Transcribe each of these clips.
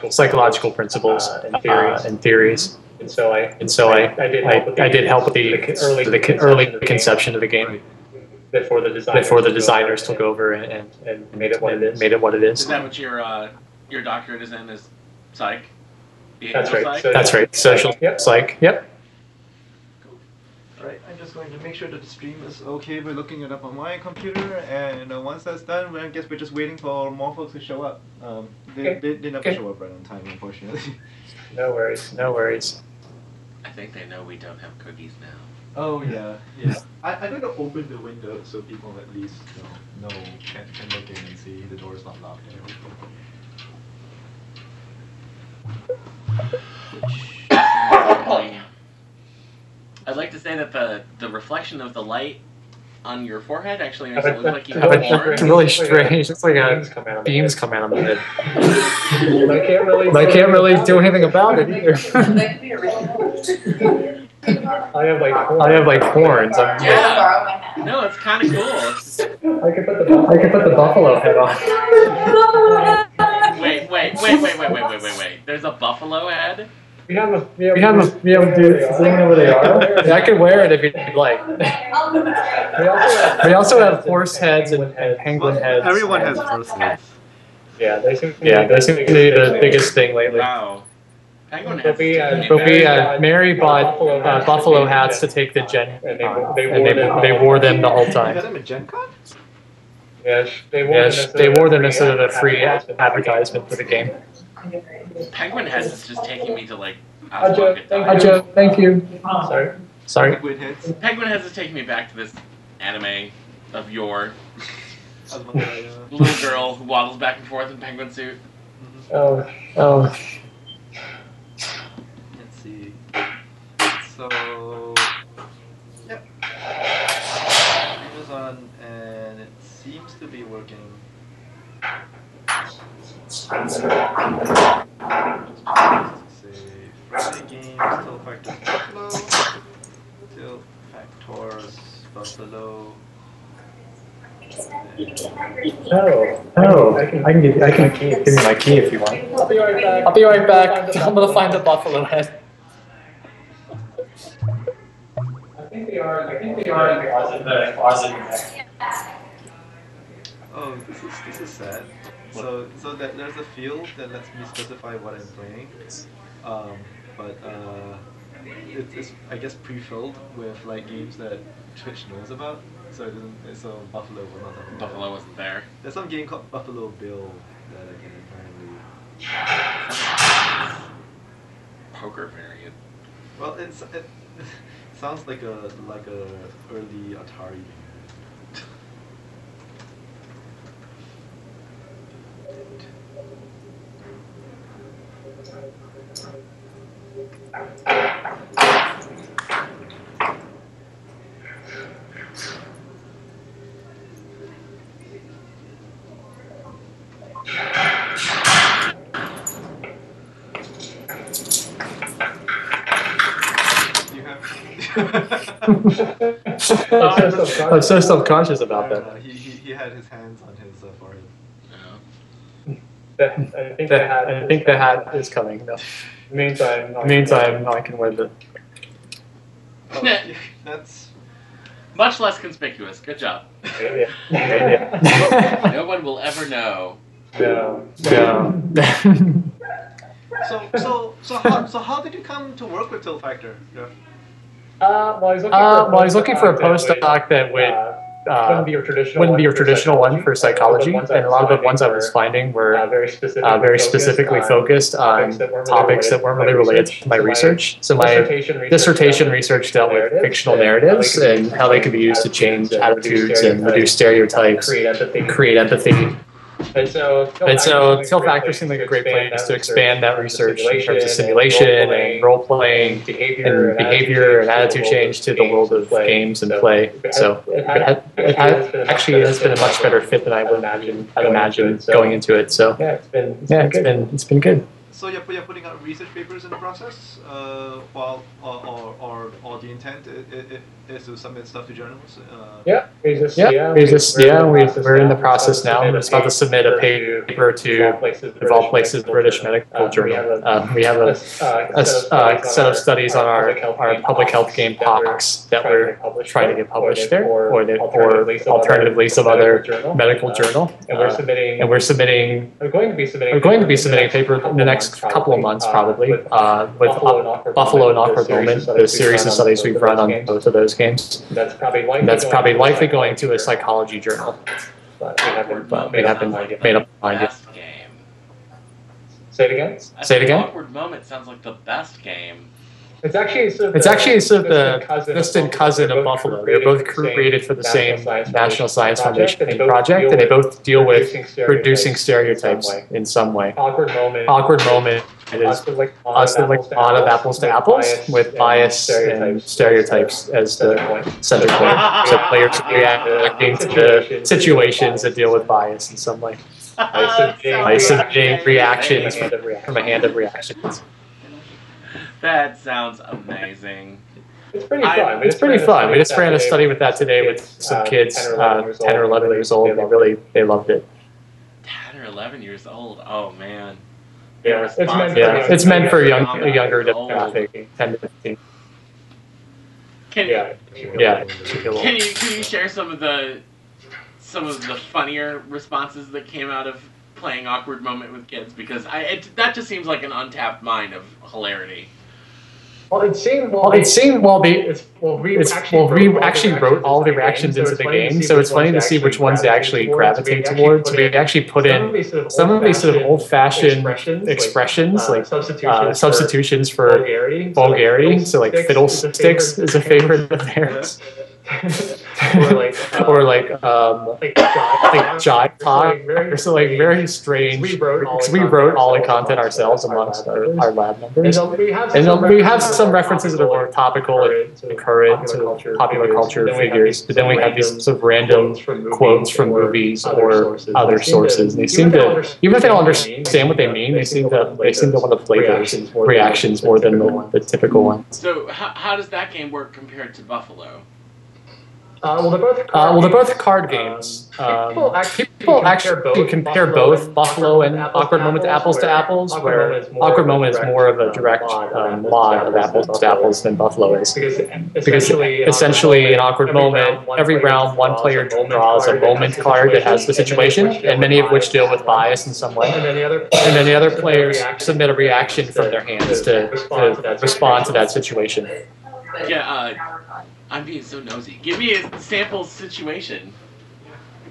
psychological principles and theories. And so I did help with the early conception of the game before the designers took over and made it what it is. Is that what your doctorate is in? Is psych? That's right. Psych? That's right. Social psych. Yep. Right, I'm just going to make sure that the stream is okay by looking it up on my computer, and once that's done, I guess we're just waiting for more folks to show up. They never show up right on time, unfortunately. No worries. No worries. I think they know we don't have cookies now. Oh yeah. I'm going to open the window so people at least know can look in and see the door's not locked and everything. I'd like to say that the reflection of the light on your forehead actually makes it look like you have It's really strange. It's like beams come out of my head. I can't really do anything about it either. I have like horns. Yeah. No, it's kind of cool. I could put the buffalo head on. Wait. There's a buffalo head? We have dudes. Does anyone know where they are? Yeah, I could wear it if you'd like. We also have horse heads and penguin heads. Everyone has horse heads. Yeah, they seem to be the biggest thing lately. Wow. Penguin heads. Mary bought buffalo hats to take the Gen Con, and they wore them the whole time. You got them at Gen Con? Yes, they wore them instead of the free advertisement for the game. Penguin heads is just taking me to like. Hi Joe, thank you. Sorry. Penguin heads is taking me back to this anime of yore. Little girl who waddles back and forth in penguin suit. Oh. Let's see. So, yep. Amazon, and it seems to be working. Friday games, Tiltfactor Buffalo, Tiltfactor's Buffalo. I can give you my key if you want. I'll be right back. I'm gonna find the buffalo head. I think they are in the closet. Oh, this is sad. So that there's a field that lets me specify what I'm playing, but it's I guess pre-filled with like games that Twitch knows about. So it doesn't. So Buffalo was not. Buffalo wasn't there. There's some game called Buffalo Bill that I can apparently. Poker variant. Well, it sounds like a early Atari game. I'm so self-conscious about that. He had his hands on his forehead. I think the hat is coming. No. Meantime, I can wear the. Oh, that's much less conspicuous. Good job. Yeah. No one will ever know. No. So how did you come to work with Tiltfactor? Geoff? Well, I was looking for a postdoc that would wouldn't be your traditional one for psychology, and a lot of the ones I was finding were very specifically focused on topics that weren't really related to my research. So my dissertation research dealt with fictional narratives and how they could be used to change attitudes and reduce stereotypes, create empathy. And so Tiltfactor seemed like a great place to expand that research in terms of simulation and role-playing and behavior and attitude change to the world of games and play. So it actually has been a much better fit than I would imagine going into it. So yeah, it's been good. So you're putting out research papers in the process, while or the intent is to submit stuff to journals. We're in the process now. We're just about to submit a paper to, of all places, British Medical Journal. We have a set of studies on our public health game POCs that we're trying to get published there, or alternatively some other medical journal. And we're going to be submitting a paper in the next couple of months, probably, with Buffalo and Awkward Moment, the series of studies we've run on both of those games. That's probably likely going to a psychology journal. But we haven't made up our mind yet. Say it again? Say it again? Awkward Moment sounds like the best game. It's actually sort of the distant cousin of Buffalo. They're both created for the same National Science Foundation project, and they both deal with reducing stereotypes in some way. Awkward Moment is us that like a lot of apples to apples with bias and stereotypes as the center point. So players reacting to the situations that deal with bias in some way. By submitting reactions from a hand of reactions. That sounds amazing. It's pretty fun. It's pretty fun. We just ran a study with that today with some kids, 10 or 11 years old. They loved it. 10 or 11 years old. Oh man. Yeah, it's meant for a younger demographic, 10 to 15. Can you share some of the funnier responses that came out of playing Awkward Moment with kids? Because that just seems like an untapped mine of hilarity. We actually wrote all the reactions into the game, so it's funny to see which ones they actually gravitate towards. We actually put in some of these sort of old-fashioned expressions, like substitutions for vulgarity. So like fiddlesticks is a favorite of theirs. or like jive talk, so like very strange. We wrote all the content ourselves amongst our lab members, and we have some references that are more topical and current to popular culture figures. But then we have these sort of random quotes from movies or other sources. And they seem to, even if they don't understand what they mean, they seem to want to play those reactions more than the typical ones. So how does that game work compared to Buffalo? They're both card games. People actually compare both Buffalo and Awkward Moment to apples, where Awkward Moment is more of a direct mod of apples to apples than Buffalo is. Because essentially in Awkward Moment, every round one player draws a moment card that has the situation, and many of which deal with bias in some way. And then the other players submit a reaction from their hands to respond to that situation. Yeah, I'm being so nosy. Give me a sample situation.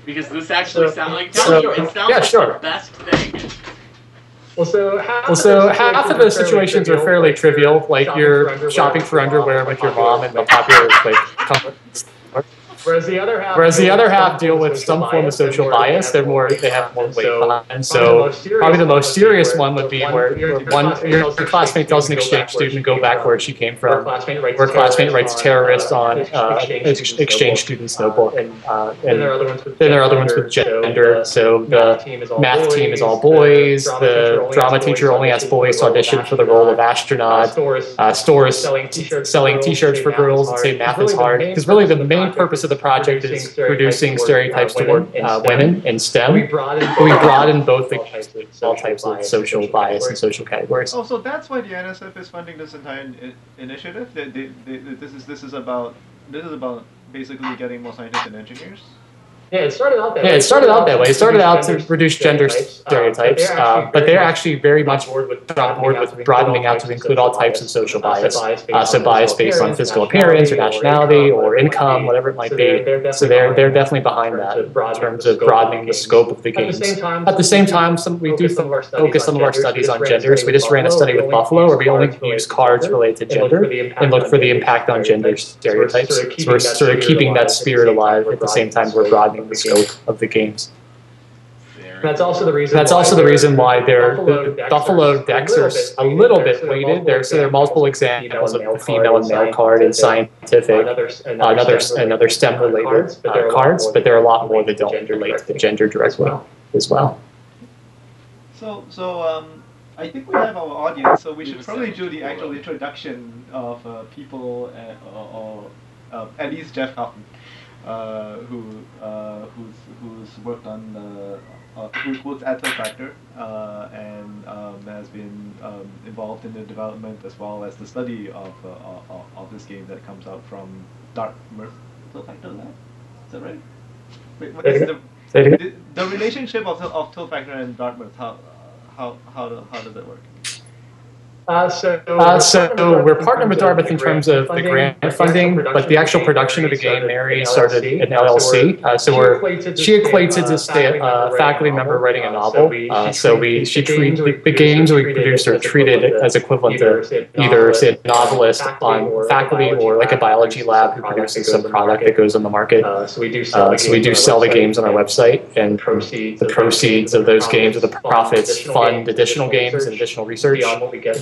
Because this actually sounds like the best thing. So half of the situations are fairly trivial, like you're shopping for underwear with your mom and the popular Whereas the other half deal with some form of social bias. They have more weight behind. So probably the most serious one would be where your classmate tells an exchange student to go back where she came from, where classmate writes terrorist on exchange student's notebook. And then there are other ones with gender. So the math team is all boys. The drama teacher only asks boys to audition for the role of astronaut. Stores selling T-shirts for girls and say math is hard. Because really the main purpose of the project is reducing stereotypes toward women in STEM. We broaden both all types of social bias and social categories. Oh, so that's why the NSF is funding this entire initiative. This is about basically getting more scientists and engineers. Yeah, it started out that way. It started out to reduce gender stereotypes, but they're actually very much on board with broadening out to include all types of social bias. So bias based on physical appearance or nationality or income, whatever it might be. So they're definitely behind that in terms of broadening the scope of the games. At the same time, we do focus some of our studies on gender. So we just ran a study with Buffalo where we only use cards related to gender and look for the impact on gender stereotypes. So we're sort of keeping that spirit alive at the same time we're broadening the scope of the games. That's also the reason why the Buffalo decks are a little bit weighted. There are multiple examples of the female and male card in scientific, another STEM related cards, but there are a lot more that don't relate to gender directly as well. So I think we have our audience, so we should probably do the actual introduction of people, or at least Geoff Kaufman, who's worked on who's worked at Tiltfactor, and has been involved in the development as well as the study of this game that comes out from Dartmouth Tiltfactor Lab. Is that right? Wait, what is the relationship of Tiltfactor and Dartmouth? How does that work? So we're partnered with Dartmouth in terms of the grant funding, but the actual production of the game, Mary started in LLC. She equates it to say a faculty member writing a novel. She treats the games we produce are treated as equivalent to either say a novelist on faculty or like a biology lab who produces some product that goes on the market. So we do sell the games on our website, and the proceeds of those games or the profits fund additional games and additional research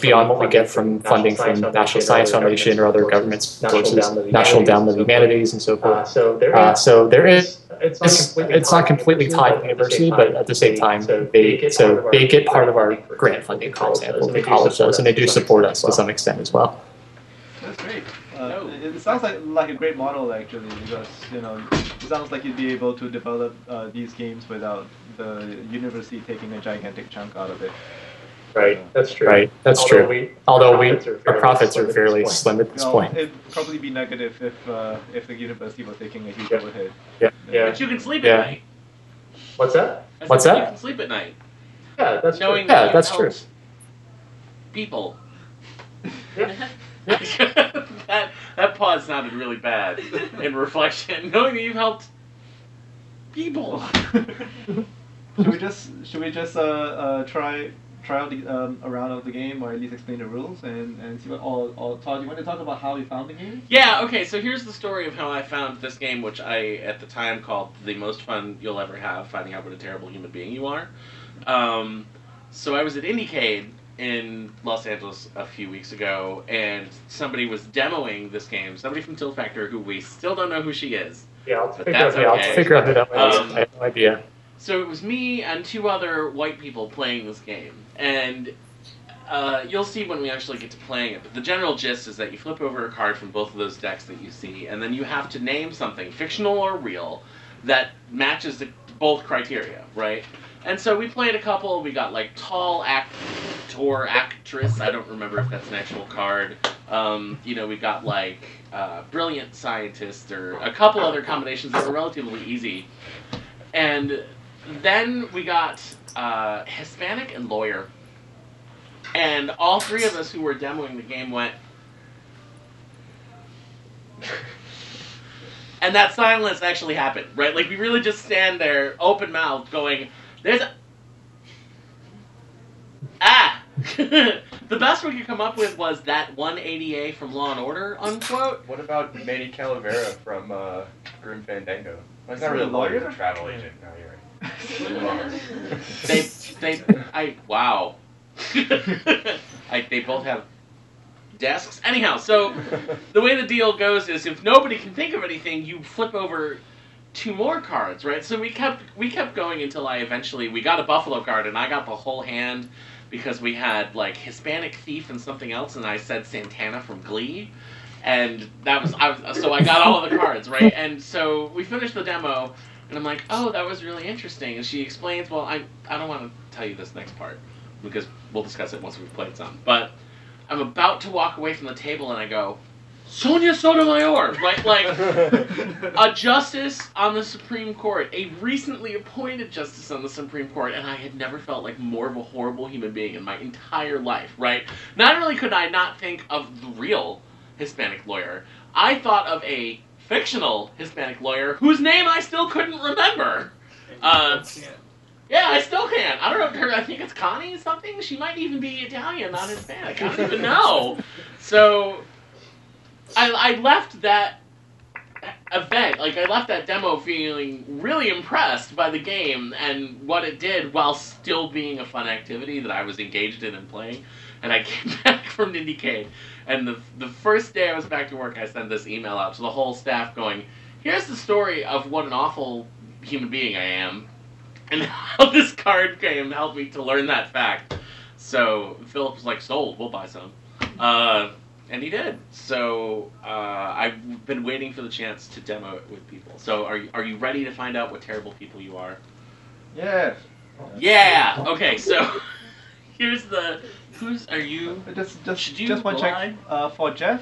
beyond what we get from funding from National Science Foundation or other government sources, National Endowment of the Humanities, and so forth. So there is, it's not completely tied to the university, but at the same time, they get part of our grant funding, for example, the college does, and they do support us to some extent as well. That's great. It sounds like a great model, actually, because it sounds like you'd be able to develop these games without the university taking a gigantic chunk out of it. Right, that's true. Right, that's true. Although our profits are fairly slim at this point. It'd probably be negative if the university was taking a huge overhead. Yeah. But you can sleep at night. What's that? What's that? You can sleep at night. Yeah, that's knowing true. That that's true. People. that pause sounded really bad in reflection. Knowing that you've helped people. Should we just try out a round of the game, or at least explain the rules, and see what. Or Todd, you want to talk about how you found the game? Yeah. Okay. So here's the story of how I found this game, which I at the time called the most fun you'll ever have, finding out what a terrible human being you are. So I was at Indiecade in Los Angeles a few weeks ago, and somebody was demoing this game. Somebody from Tiltfactor, who we still don't know who she is. Yeah, I'll figure out who that was. I have no idea. So it was me and two other white people playing this game, and you'll see when we actually get to playing it, but the general gist is that you flip over a card from both of those decks that you see, and then you have to name something, fictional or real, that matches both criteria, right? And so we played a couple. We got like tall actor, actress. I don't remember if that's an actual card. We got like brilliant scientist, or a couple other combinations that were relatively easy. And then we got Hispanic and lawyer. And all three of us who were demoing the game went. And that silence actually happened, right? Like, we really just stand there, open mouthed, going, there's a... Ah! The best we could come up with was that one ADA from Law & Order, unquote. What about Manny Calavera from Grim Fandango? Well, he's not really a lawyer, he's a travel agent. No, you're right. Wow. They both have desks. Anyhow, so the way the deal goes is if nobody can think of anything, you flip over two more cards, right? So we kept going until we got a Buffalo card, and I got the whole hand because we had like Hispanic thief and something else, and I said Santana from Glee, and so I got all of the cards, right? And so we finished the demo, and I'm like, oh, that was really interesting. And she explains, well, I don't want to tell you this next part because we'll discuss it once we've played some, but I'm about to walk away from the table, and I go, Sonia Sotomayor, right? Like, a justice on the Supreme Court, a recently appointed justice on the Supreme Court, and I had never felt like more of a horrible human being in my entire life, right? Not only could I not think of the real Hispanic lawyer, I thought of a fictional Hispanic lawyer whose name I still couldn't remember. Yeah, I still can't. I don't know. I think it's Connie something. She might even be Italian, not Hispanic. I don't even know. So I left that event, like I left that demo feeling really impressed by the game and what it did while still being a fun activity that I was engaged in and playing. And I came back from Indiecade, and the first day I was back to work, I sent this email out to the whole staff going, here's the story of what an awful human being I am, and how this card game helped me to learn that fact. So Philip was like, sold, we'll buy some. And he did. So I've been waiting for the chance to demo it with people. So are you ready to find out what terrible people you are? Yes. Yeah. Okay. So here's the. Are you? Just one check. For Geoff,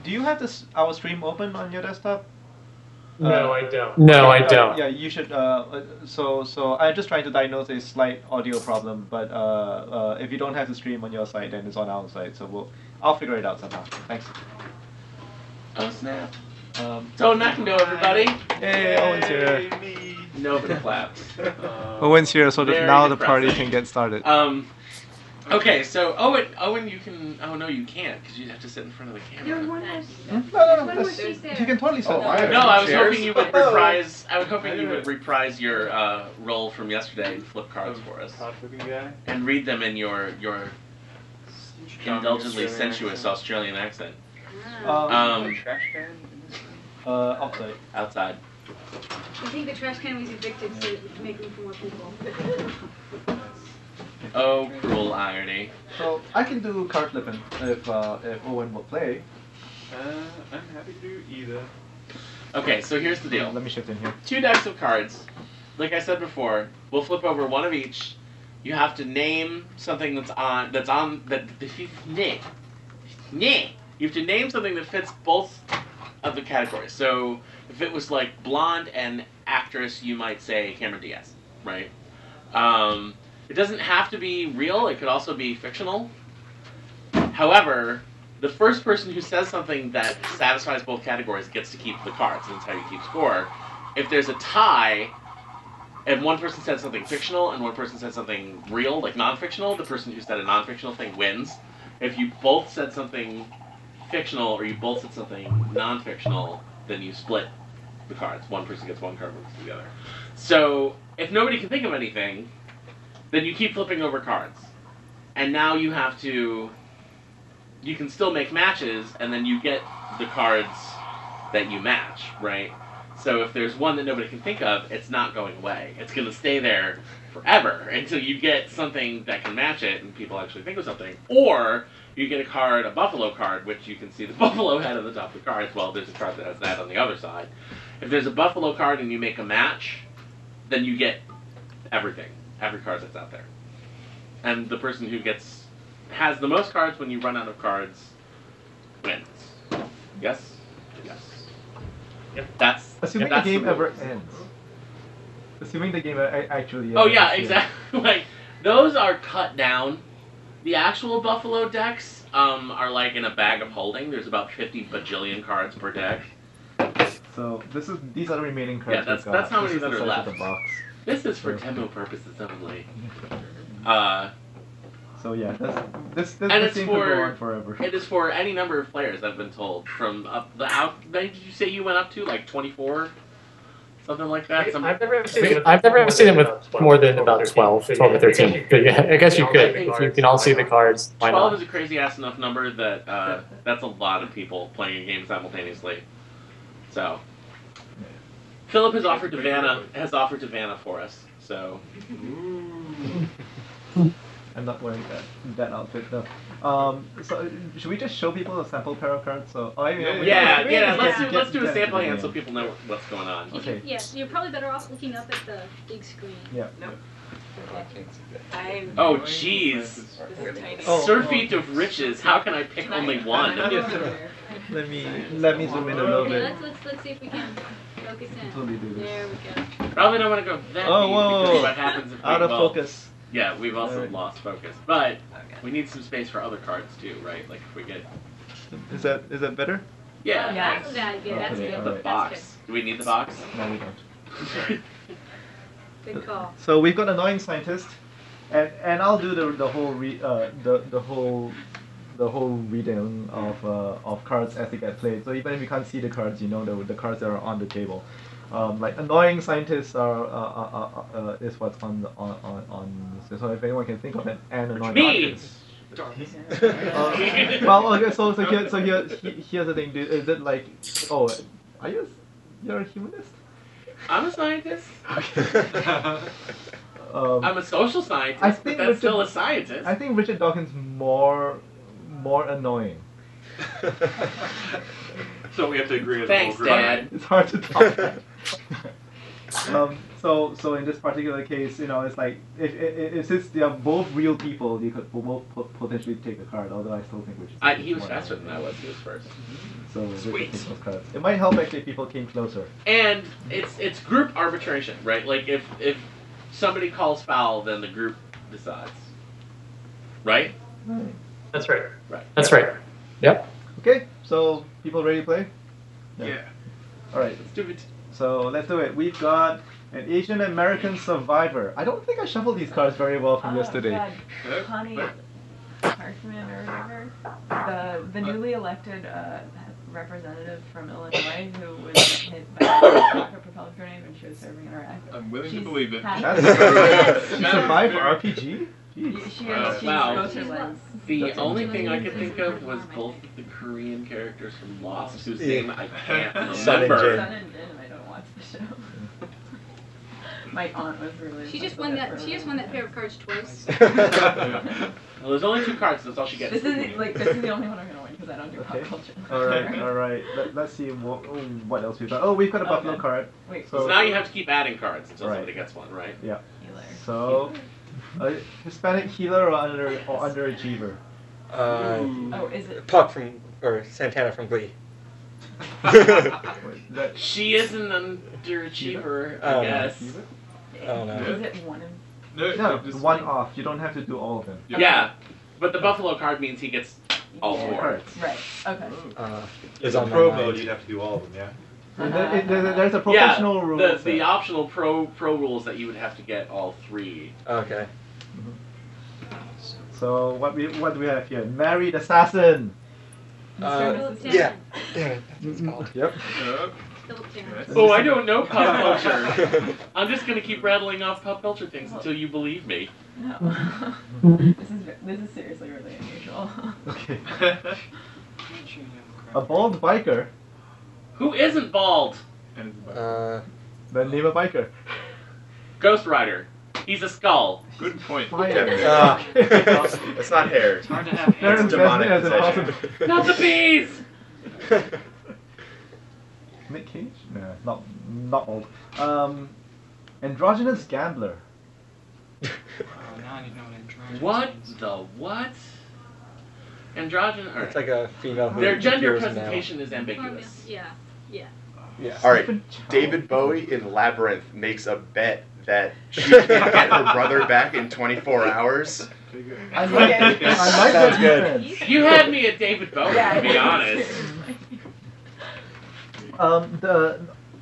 do you have our stream open on your desktop? No, I don't. No, I don't. Yeah, you should. So I'm just trying to diagnose a slight audio problem, but if you don't have the stream on your side, then it's on our side. So I'll figure it out somehow. Thanks. Oh snap! So Nakando, everybody. Hey, Owen's here. Nobody claps. Owen's here, so now the party depressing. can get started. Okay, so Owen, you can. Oh no, you can't because you have to sit in front of the camera. No. You can totally sit. No, I was hoping you would reprise. I was hoping you would reprise your role from yesterday and flip cards for us, and read them in your indulgently sensuous Australian accent. Outside. Outside. I think the trash can was evicted so we can make room for more people. Oh, cruel irony. So I can do card flipping if Owen will play. I'm happy to do either. Okay, so here's the deal. Let me shift in here. 2 decks of cards. Like I said before, we'll flip over one of each. You have to name something You have to name something that fits both of the categories. So if it was like blonde and actress, you might say Cameron Diaz, right? It doesn't have to be real. It could also be fictional. However, the first person who says something that satisfies both categories gets to keep the cards, and that's how you keep score. If there's a tie, and one person said something fictional and one person said something real, like non-fictional, the person who said a non-fictional thing wins. If you both said something fictional or you both said something non-fictional, then you split the cards. One person gets one card, one person the other. So if nobody can think of anything, then you keep flipping over cards. And now you have to... You can still make matches, and then you get the cards that you match, right? So if there's one that nobody can think of, it's not going away. It's going to stay there forever until you get something that can match it and people actually think of something. Or you get a card, a buffalo card, which you can see the buffalo head on the top of the cards. Well, there's a card that has that on the other side. If there's a buffalo card and you make a match, then you get everything. Every card that's out there. And the person who has the most cards when you run out of cards wins. Yes? Yes. Yep. Assuming the game ever ends. Assuming the game actually ends. Oh yeah, exactly. Like, those are cut down. The actual Buffalo decks are like in a bag of holding. There's about 50 bajillion cards per deck. So these are the remaining cards. Yeah, that's how many that are left. The box. This is for demo purposes only. So yeah, this it's seems to go on forever. It is for any number of players, I've been told. From did you say you went up to like 24, something like that? I've never seen it with more than about 12 or 13. But yeah, I guess you could. If you can all see the cards, why 12 not? is a crazy ass enough number that that's a lot of people playing a game simultaneously. So Philip has offered to Vanna for us. So. I'm not wearing that outfit though. So should we just show people a sample pair of cards? So let's do a sample hand so people know what's going on. Okay. Yes, you're probably better off looking up at the big screen. Yeah. Nope. Oh jeez. Surfeit of riches. How can I pick only one? Let me zoom in a little bit. Let's see if we can focus in. Totally do this. There we go. Probably don't want to go that deep because what happens if out of focus. Yeah, we've also lost focus, but we need some space for other cards too, right? Like if we get. Is that better? Yeah. That's good. The box. Do we need the box? No, we don't. Good call. So we've got Annoying Scientist, and I'll do the whole reading of cards as they get played. So even if you can't see the cards, you know the cards that are on the table. Like Annoying Scientists is what's on. So if anyone can think of an annoying artist. Well, okay. So here's the thing. Is it like, you're a humanist? I'm a scientist. I'm a social scientist, I think but that's still a scientist. I think Richard Dawkins more annoying. So we have to agree on Thanks, the whole group. Dad. It's hard to talk. So in this particular case, it's like if since they are both real people, you could both potentially take the card. Although I still think Richard. He was faster than I was. He was first. So Sweet. take those cards. It might help actually if people came closer. And it's group arbitration, right? Like if somebody calls foul, then the group decides. Right? That's right. Right. That's right. Yep. Okay, so people ready to play? Yeah. All right. Let's do it. So let's do it. We've got an Asian American survivor. I don't think I shuffled these cards very well from yesterday. God. Connie Hartman or whatever, the newly elected representative from Illinois who was hit by a rocket propelled grenade when she was serving in Iraq. I'm willing to believe it. That's she survived RPG? Jeez. She Wow. goes her lens. The only thing I could think of was both the Korean characters from Lost, whose name I can't Sun and remember. Jin. Sun and Jin, I don't watch the show. My aunt was really. She just won that. She just won that pair of cards twice. Well, there's only 2 cards, that's all she gets. This is the only one I'm gonna win because I don't do pop culture. All right. Let's see what else we've got. Oh, we've got a buffalo card. Wait. So now you have to keep adding cards until Right. somebody gets one, right? Yeah. Healer. So, Hispanic healer or underachiever? Oh, is it? Puck or Santana from Glee. Wait, that, She is an underachiever, Oh. I guess. Oh no. Is it one of? no, just one off. You don't have to do all of them. Yeah, but the Buffalo card means he gets all 4. Cards. Right. Okay. Is on my Pro mind. mode, you'd have to do all of them, yeah? There's a professional rule. Yeah, the optional pro rules that you would have to get all 3. Okay. So what do we have here? Married assassin. Yeah. Damn it. That's what it's called. Yep. Oh, I don't know pop culture. I'm just gonna keep rattling off pop culture things until you believe me. No. This is seriously really unusual. Okay. A bald biker. Who isn't bald? Then name a biker. Ghost Rider. He's a skull. Good point. It's not hair. It's hard to have There's It's demonic as possession. impossible. Not the bees! Nick Cage? No, not bald. Androgynous gambler. Oh, now I need to know what androgynous What means. the what? Androgynous. It's like a female who Their gender appears in presentation is ambiguous. Yeah. Yeah. Alright, David Bowie in Labyrinth makes a bet that she can get her brother back in 24 hours. I like that Sounds good. defense. You had me at David Bowie, to be honest.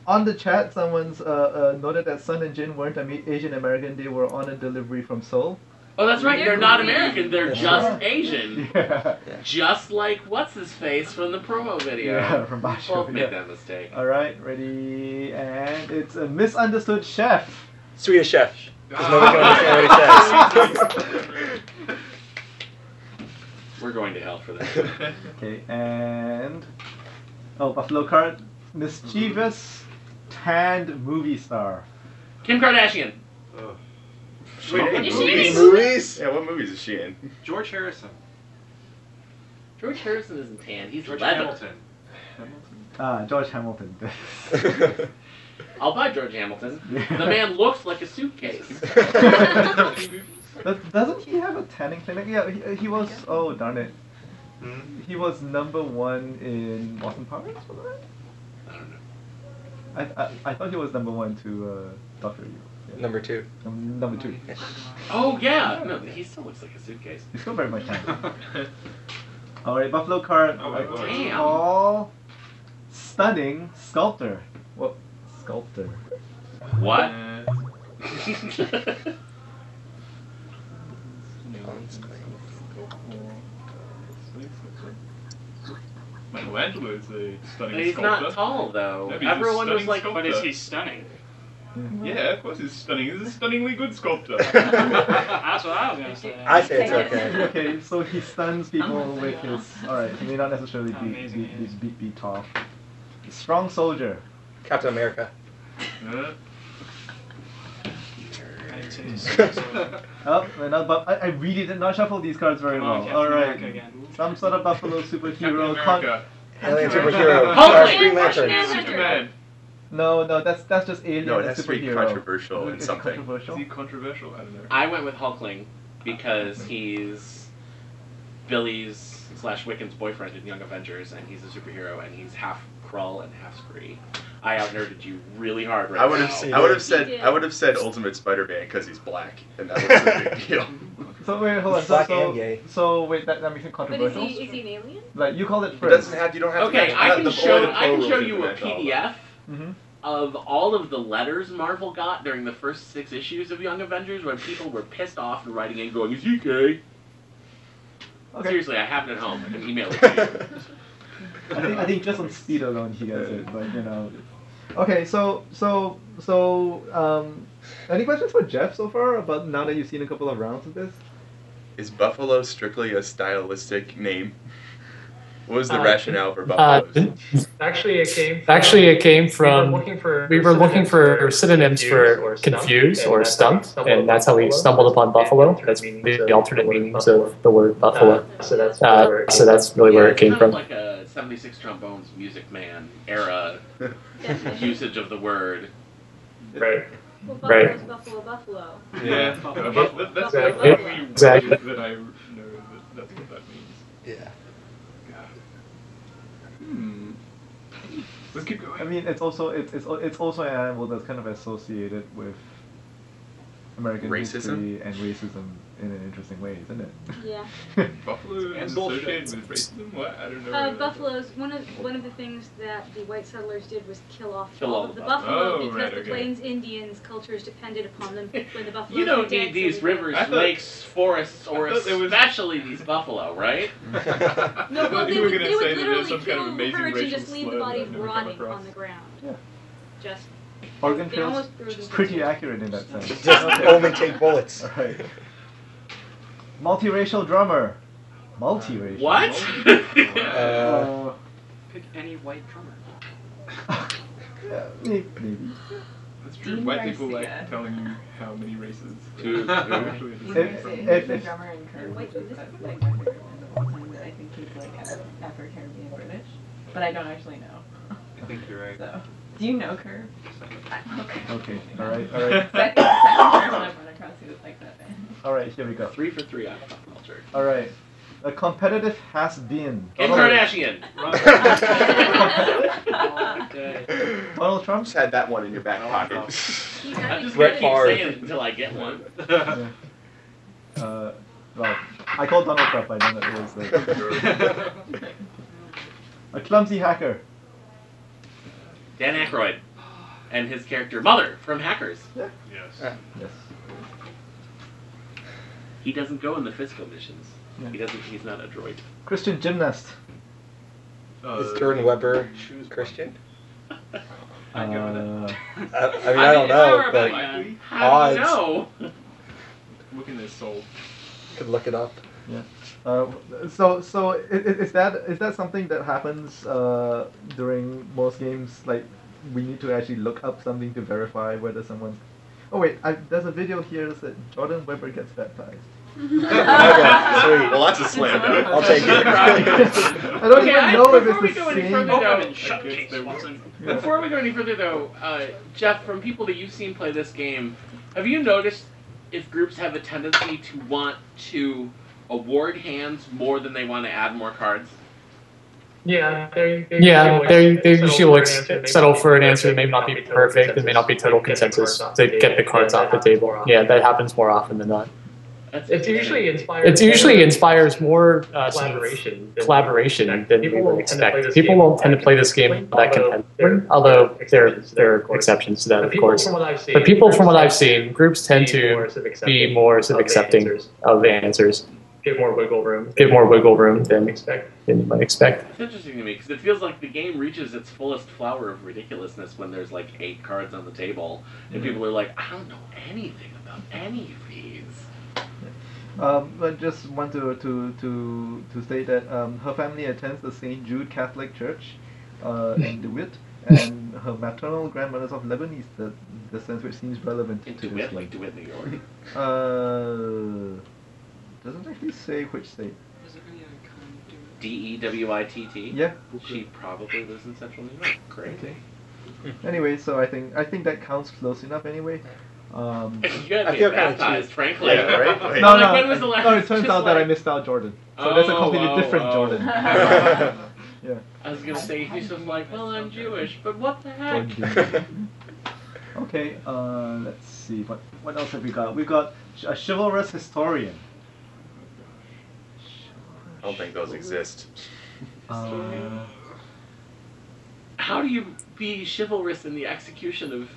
On the chat, someone's noted that Sun and Jin weren't Asian American. They were on a delivery from Seoul. Oh, that's right. They're They're not Korean. American. They're just Asian. Yeah. Just like what's his face from the promo video. Yeah, from Basho. Both made Yeah. that mistake. All right, ready, and it's a misunderstood chef. Swedish chef. Because nobody can understand what he says. We're going to hell for that. Okay, and buffalo card, mischievous, tanned movie star. Kim Kardashian. Oh. Is she in Movies? Yeah, what movies is she in? George Harrison. George Harrison isn't tan. He's George leather. Hamilton. George Hamilton. I'll buy George Hamilton. Yeah. The man looks like a suitcase. Doesn't he have a tanning clinic? Yeah, he was. Oh darn it. He was #1 in Boston Powers, wasn't it? I don't know. I thought he was #1 to Doctor Evil. Yeah. Number 2. Number 2. Oh yeah. No, he still looks like a suitcase. He's still very much tan. Alright, buffalo card. Oh my God. Damn. Tall, stunning sculptor. What? Sculptor. What? Michelangelo is a stunning He's sculptor. not tall though. Yeah, but he's a Everyone was stunning like, sculptor. But is he stunning? Yeah, of course he's stunning. He's a stunningly good sculptor. That's what I was gonna say. I say it's okay. Okay, so he stuns people with his. Alright, he may not necessarily Amazing. be tall. Strong soldier. Captain America. Uh, Oh, no, but I really did not shuffle these cards very Come on, well. Captain Alright. America again. Some sort of buffalo Captain superhero. America. Alien superhero. Hulkling! Green Lantern. Superman. No, that's just alien. No, it and has to be superhero. controversial in Is it something. Is controversial? he controversial? I don't know. I went with Hulkling because he's Billy's / Wiccan's boyfriend in Young Avengers, and he's a superhero, and he's half Krull and half Scree. I out-nerded you really hard right I would now. have said Ultimate Spider-Man because he's black, and that was a big deal. So wait, hold on. He's black and gay. So wait, that makes it But controversial. is he an alien? Like you called it It first. doesn't have. You don't have Okay, to. I can show you a PDF. PDF Mm-hmm. of all of the letters Marvel got during the first 6 issues of Young Avengers when people were pissed off and writing in going, "Is he gay?" Okay. Seriously, I have it at home. I can email it to you. I think just on speed alone he gets it, but you know. Okay, so any questions for Geoff so far about now that you've seen a couple of rounds of this? Is Buffalo strictly a stylistic name? What was the rationale for buffaloes? Actually, it came from we were looking for synonyms for confuse or stumped, and that's how we stumbled upon buffalo. That's the alternate meanings of the word buffalo. So that's really where it came Kind from. of like a 76 Trombones Music Man era usage of the word. Right. Well, Right. Buffalo. Yeah. That's Exactly. that I know that's what that means. Yeah. Let's keep going. I mean, it's also an animal that's kind of associated with American Racism? history and racism in an interesting way, isn't it? Yeah. Buffalo is associated with racism? What? I don't know. Buffaloes. One of the things that the white settlers did was kill off Kill all all of the the buffalo Oh, because right, the okay. Plains Indians' cultures depended upon them when the buffalo. You don't need these rivers, I thought- lakes, forests, or I thought there was- especially these buffalo, right? No, I well, thought they you were would gonna say that literally there's some kind kill of the amazing herds and racial just leave the slur that bodies I've never come rotting across. on the ground. Yeah. Just. Organ They feels almost threw them pretty to- accurate in that sense. Just only take bullets. Alright. Multiracial drummer. Multiracial. What? Pick any white drummer. Yeah, maybe. That's true. Dean White people Garcia. like telling you how many races. Two. Actually, He's it's a if- drummer in Curve, Wait, which is this that's is like my favorite band of all time. I think he's like Afro-Caribbean British, but I don't actually know. I think you're right. So, do you know Curve? Okay, alright. Second person I've run across who was like that band. Alright, here we go. 3 for 3 out of pop culture. Alright. A competitive has-been. Kim Kardashian. Donald Trump? Just had that one in your back pocket. I'm just Brett gonna keep Favre. saying it until I get one. Yeah. Well, I called Donald Trump, I know that it was the... A clumsy hacker. Dan Aykroyd. And his character Mother from Hackers. Yes. Yes. He doesn't go in the physical missions. Yeah. He's not a droid. Christian gymnast. Is Jordan Weber Christian? I go with Uh, I mean, I don't know, but Likely. How do you know? Look in their soul. could look it up. yeah. So is that something that happens during most games? Like, we need to actually look up something to verify whether someone. Oh wait, there's a video here that said Jordan Weber gets baptized. Okay, sweet. Well, that's a slam dunk. I'll take it. I don't even know if before we it's go the any same. further, I though, guess there wasn't. before we go any further, though, Geoff, from people that you've seen play this game, have you noticed if groups have a tendency to want to award hands more than they want to add more cards? Yeah, they usually will settle for an answer that may not be perfect and may not be total consensus to get the cards off the table. Yeah, that happens more often than not. It usually inspires more collaboration than we would expect. People won't tend to play this game that competitively, although there are exceptions to that, of course. But people, from what I've seen, groups tend to be more sort of accepting of answers. Give more wiggle room than you might expect. It's interesting to me because it feels like the game reaches its fullest flower of ridiculousness when there's like 8 cards on the table and people are like, I don't know anything about any of these. I just want to state that her family attends the St. Jude Catholic Church in DeWitt, and her maternal grandmother's of Lebanese the sense which seems relevant to this DeWitt, game. like DeWitt, New York. Doesn't actually say which state. DEWITT. Yeah. She probably lives in Central New York. Great. Okay. Anyway, so I think that counts close enough anyway. You gotta I be feel kinda baptized, cheap. frankly. Yeah, right? Wait. No, Like, when was the last- no. It turns just out that I like- missed out Jordan. So that's a completely different Jordan. Yeah. I was gonna say he's just like, well, I'm Jewish, but what the heck? Jordan. Okay. Let's see. What else have we got? We've got a chivalrous historian. I don't think those exist. How do you be chivalrous in the execution of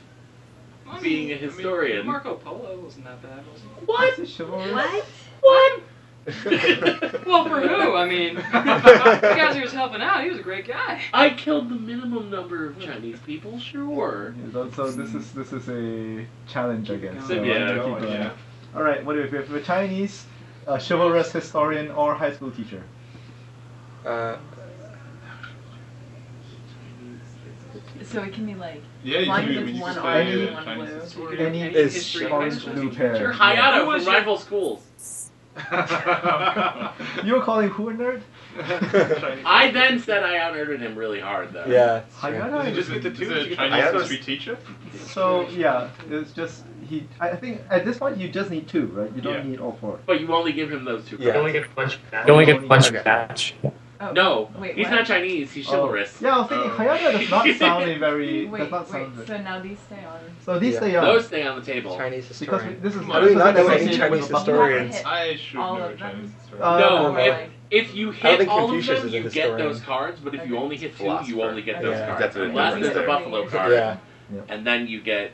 being a historian? Marco Polo wasn't that bad, was he? What? Is it chivalrous? What? What? Well, for who? I mean, the guys he was helping out, he was a great guy. I killed the minimum number of Chinese people, sure. So this is a challenge, I guess. So Yeah, I'm gonna keep going. All right. What do we have? A Chinese, chivalrous historian, or high school teacher. So it can be like, Yeah, as long you as can it's do one it. orange Any and one Chinese blue. historian. Any Is history orange high school blue teacher. pair. Hayato was from your- rival schools. You were calling who a nerd? I then said I out-nerded him really hard, though. Yeah. Hayata. Does he just get the two? Is it a I Chinese have a- history teacher? So yeah, it's just he. I think at this point you just need two, right? You don't Yeah. need all four. But you only give him those two. Yeah. You only cards. get punch. You only get punch Okay. match. Oh, No, wait, he's what? not Chinese. He's chivalrous. Yeah, I was thinking Hayata does not sound a very. Wait, does not wait, sound. so now these stay on. So these Yeah. stay on. Those stay on the table. Chinese Because historian. this is. How do we this not is know any associated Chinese with the buffalo. historians? I should All know of a them? Chinese historian. No, Or if you I don't hit think all of Confucius them, is a you get historian. those cards. But if you only hit two, you Philosopher. only get those Yeah. cards. Definitely Unless it's a different. buffalo card, Yeah. and then you get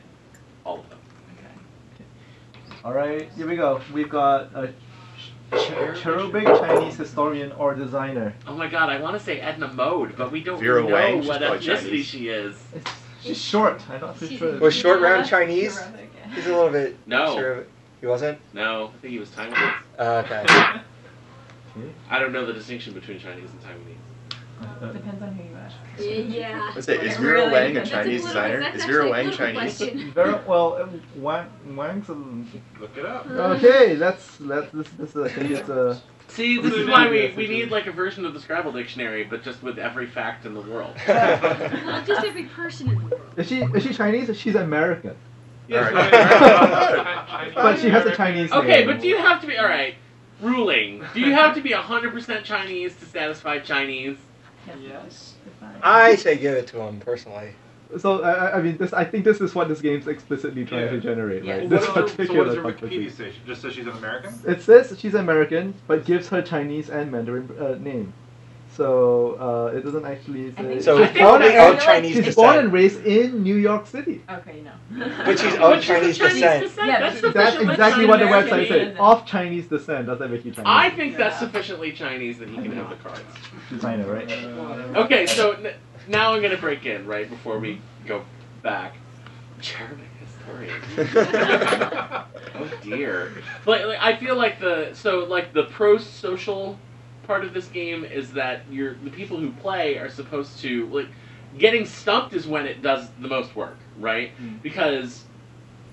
all of them. All right, here we go. We've got a cherubic Chinese historian or designer. Oh my god, I want to say Edna Mode, but we don't Vera know Wang, she's what probably ethnicity Chinese. she is. She's short. I'm not too sure. Was Short Round Chinese? Cherubic, yeah. He's a little bit. No. Sure. He wasn't? No, I think he was Taiwanese. Okay. I don't know the distinction between Chinese and Taiwanese. Depends on who you ask. Yeah. What's it? Is It Vera really Wang a depends. Chinese That's a political- designer? that's Is actually Vera a Wang political Chinese? question. Very well. Wang's a. Look it up. Okay, this. I think it's a. See, this is why we need like a version of the Scrabble dictionary, but just with every fact in the world. Not just every person in the world. Is she Chinese? She's American, Yes, Alright. but she has a Chinese name. Okay, but do you have to be alright? Ruling. Do you have to be 100% Chinese to satisfy Chinese? Yes. Define. I say give it to him, personally. So I mean, I think this is what this game's explicitly trying to generate, Yeah. right? Well, This so what particular does her complexity. Wikipedia say? She just says she's an American? It says she's American, but gives her Chinese and Mandarin name. So it doesn't actually I say. think So I it's think probably that- of Chinese she's born and descent. raised in New York City. Okay, no. But she's of Which is Chinese descent. Yeah, That's but That's sufficient. exactly what the American website said. is. Of Chinese descent. Does that make you Chinese? I think that's Yeah. sufficiently Chinese that he can have the cards. Designer, right? Okay, so now I'm gonna break in, right, before we go back. Cherubic historian. Oh dear. Like I feel like the pro-social part of this game is that the people who play are supposed to like getting stumped is when it does the most work, right? Because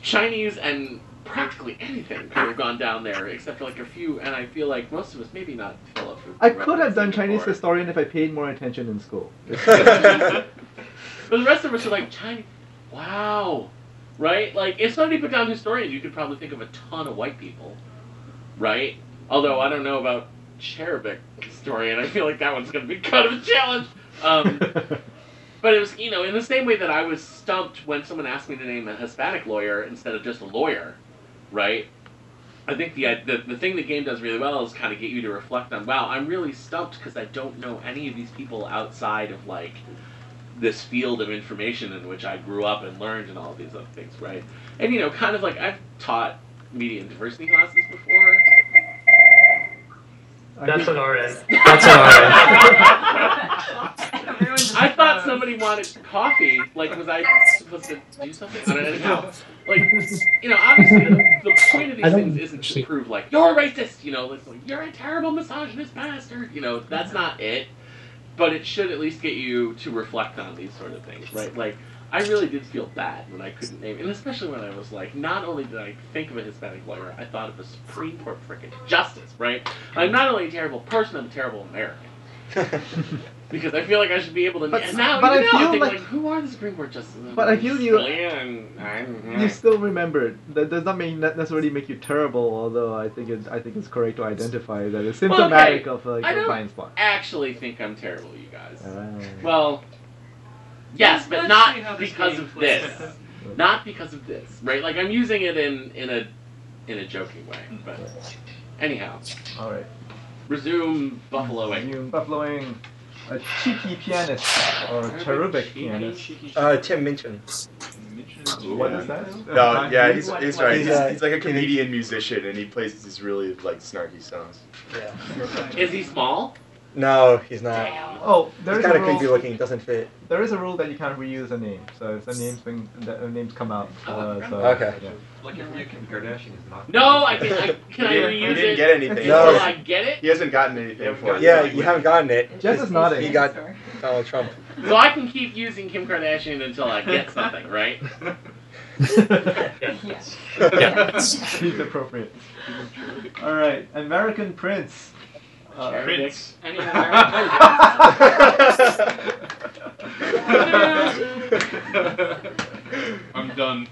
Chinese and practically anything could have gone down there except for like a few, and I feel like most of us maybe not Philip. I could have done Chinese historian if I paid more attention in school. But the rest of us are like Chinese. Wow, right? Like if somebody put down historian, you could probably think of a ton of white people, right? Although I don't know about cherubic historian. I feel like that one's going to be kind of a challenge. But it was, in the same way that I was stumped when someone asked me to name a Hispanic lawyer instead of just a lawyer, right? I think the thing the game does really well is kind of get you to reflect on, wow, I'm really stumped because I don't know any of these people outside of, like, this field of information in which I grew up and learned and all of these other things, right? And, kind of like I've taught media and diversity classes before. That's an RN. That's an RN. I thought somebody wanted coffee. Like, was I supposed to do something? I don't know. Like, obviously the point of these things isn't to prove, like, you're a racist, it's like, you're a terrible misogynist bastard. That's not it. But it should at least get you to reflect on these sort of things, right? Like, I really did feel bad when I couldn't name it, and especially when I was like, not only did I think of a Hispanic lawyer, I thought of a Supreme Court frickin' justice, right? I'm not only a terrible person, I'm a terrible American. Because I feel like I should be able to. But and now, I even now, feel I think like- like, who are the Supreme Court justices? But I feel you- You You still remember it. That does not necessarily make you terrible, although I think it's correct to identify that it's symptomatic of like I a don't blind spot. actually think I'm terrible, you guys. Ah. Well, yes, but Let's not see how this because game of plays this. out. Not because of this, right? Like I'm using it in a joking way, but anyhow, All right. resume buffaloing. You buffaloing a cheeky pianist or cherubic pianist. Tim Minchin. What is that? No, yeah, he's What- right. what- He's like a comedian musician, and he plays these really like snarky songs. Yeah. Is he small? No, he's not. Oh, there He's is kind a of creepy rule. looking. Doesn't fit. There is a rule that you can't reuse a name. So if the names come out. So, Okay. Yeah. Like if Kim Kardashian is not. No, I can I He reuse didn't it get anything. No. until I get it? He hasn't gotten anything for it. Yeah, you haven't gotten it. Jess is nodding. He got Donald Trump. So I can keep using Kim Kardashian until I get something, right? Yes. Yeah. Seems appropriate. All right, American Prince. Prince. Any I'm done.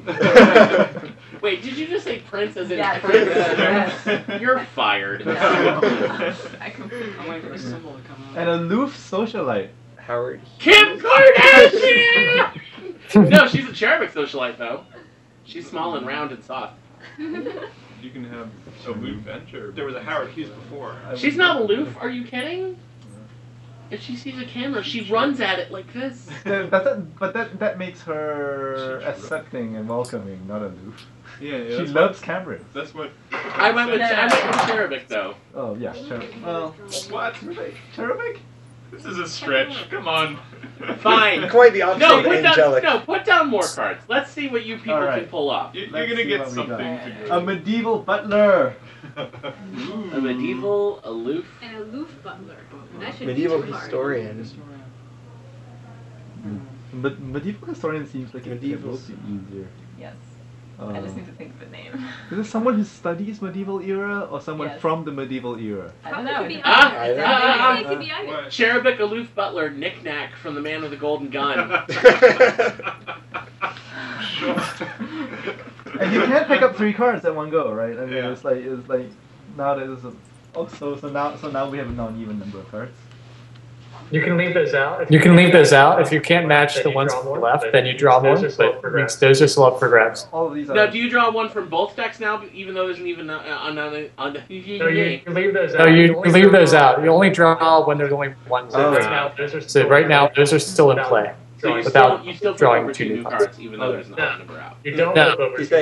Wait, did you just say Prince as in Yes. Prince? Yes. You're fired. I completely I'm waiting for a symbol to come out. An aloof socialite. Howard. Kim Kardashian! No, she's a cherubic socialite, though. She's small and round and soft. You can have a loop bench or. There was a Howard Hughes before. She's not aloof, are you kidding? If she sees a camera, she runs at it like this. But that makes her accepting and welcoming, not aloof. Yeah, She that's loves cameras. That's what. I went with cherubic, though. Oh yeah, cherubic. Well, What? cherubic? This is a stretch. Come on. Fine. Quite the opposite No, of put down, angelic. no, put down more cards. Let's see what you people Alright. can pull off. You're Let's gonna see get what we something got. to A medieval butler. A medieval aloof. An aloof butler. That should Medieval be too hard. historian. Medieval historian seems like Medieval. it would be easier. Yes. I just need to think of a name. Is it someone who studies medieval era or someone Yes. from the medieval era? I don't Probably know. could be it either. Ah, It could be either. What? Cherubic aloof butler knick-knack from the man with the golden gun. And you can't pick up 3 cards at one go, right? I mean, Yeah. it's like now there's a now we have a non-even number of cards. You can leave those out. If you can't match the ones on the left, then you draw more. But those are still up for grabs. All of these are. Now, do you draw one from both decks now, even though there's an even on No, you leave those out. You leave those out. You only draw when there's only one. Oh. So right now, those are still in play. So you Without still flip drawing over 2 2 new new cards. cards, even though there's not a number out. You No,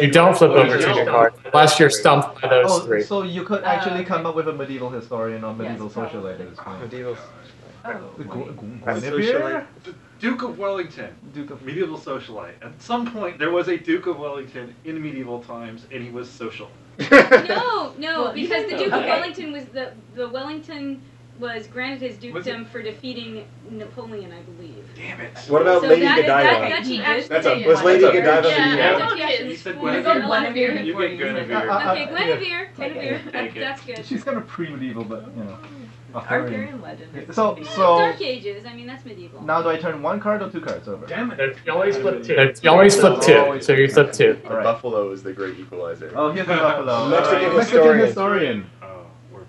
you don't flip over you 2 new don't. cards unless you're stumped by those 3. So you could actually come okay. up with a medieval historian or medieval Yes, socialite probably. at this point. Medieval. Oh, Guinevere? The Duke of Wellington, Duke of medieval socialite. At some point, there was a Duke of Wellington in medieval times, and he was social. No, Well, because the even Duke though- of okay. Wellington was the Wellington was granted his dukedom for defeating Napoleon, I believe. Damn it. What about So Lady that is- Godiva? that she actually That's a- did. was Lady Godiva Yeah, the- that's what she actually You said swore Guinevere. to Guinevere Guinevere. You before get you use it. Guinevere. Okay, Guinevere. Take it. That's good. She's kind of pre-medieval, but you know. Arthurian legend. is So- medieval. so- Dark Ages. I mean, that's medieval. Now do I turn 1 card or 2 cards over? Damn it. You always flip 2. You always flip 2. So you flip 2. The Alright. buffalo is the great equalizer. Oh, here's the buffalo. Mexican Mexican historian. historian.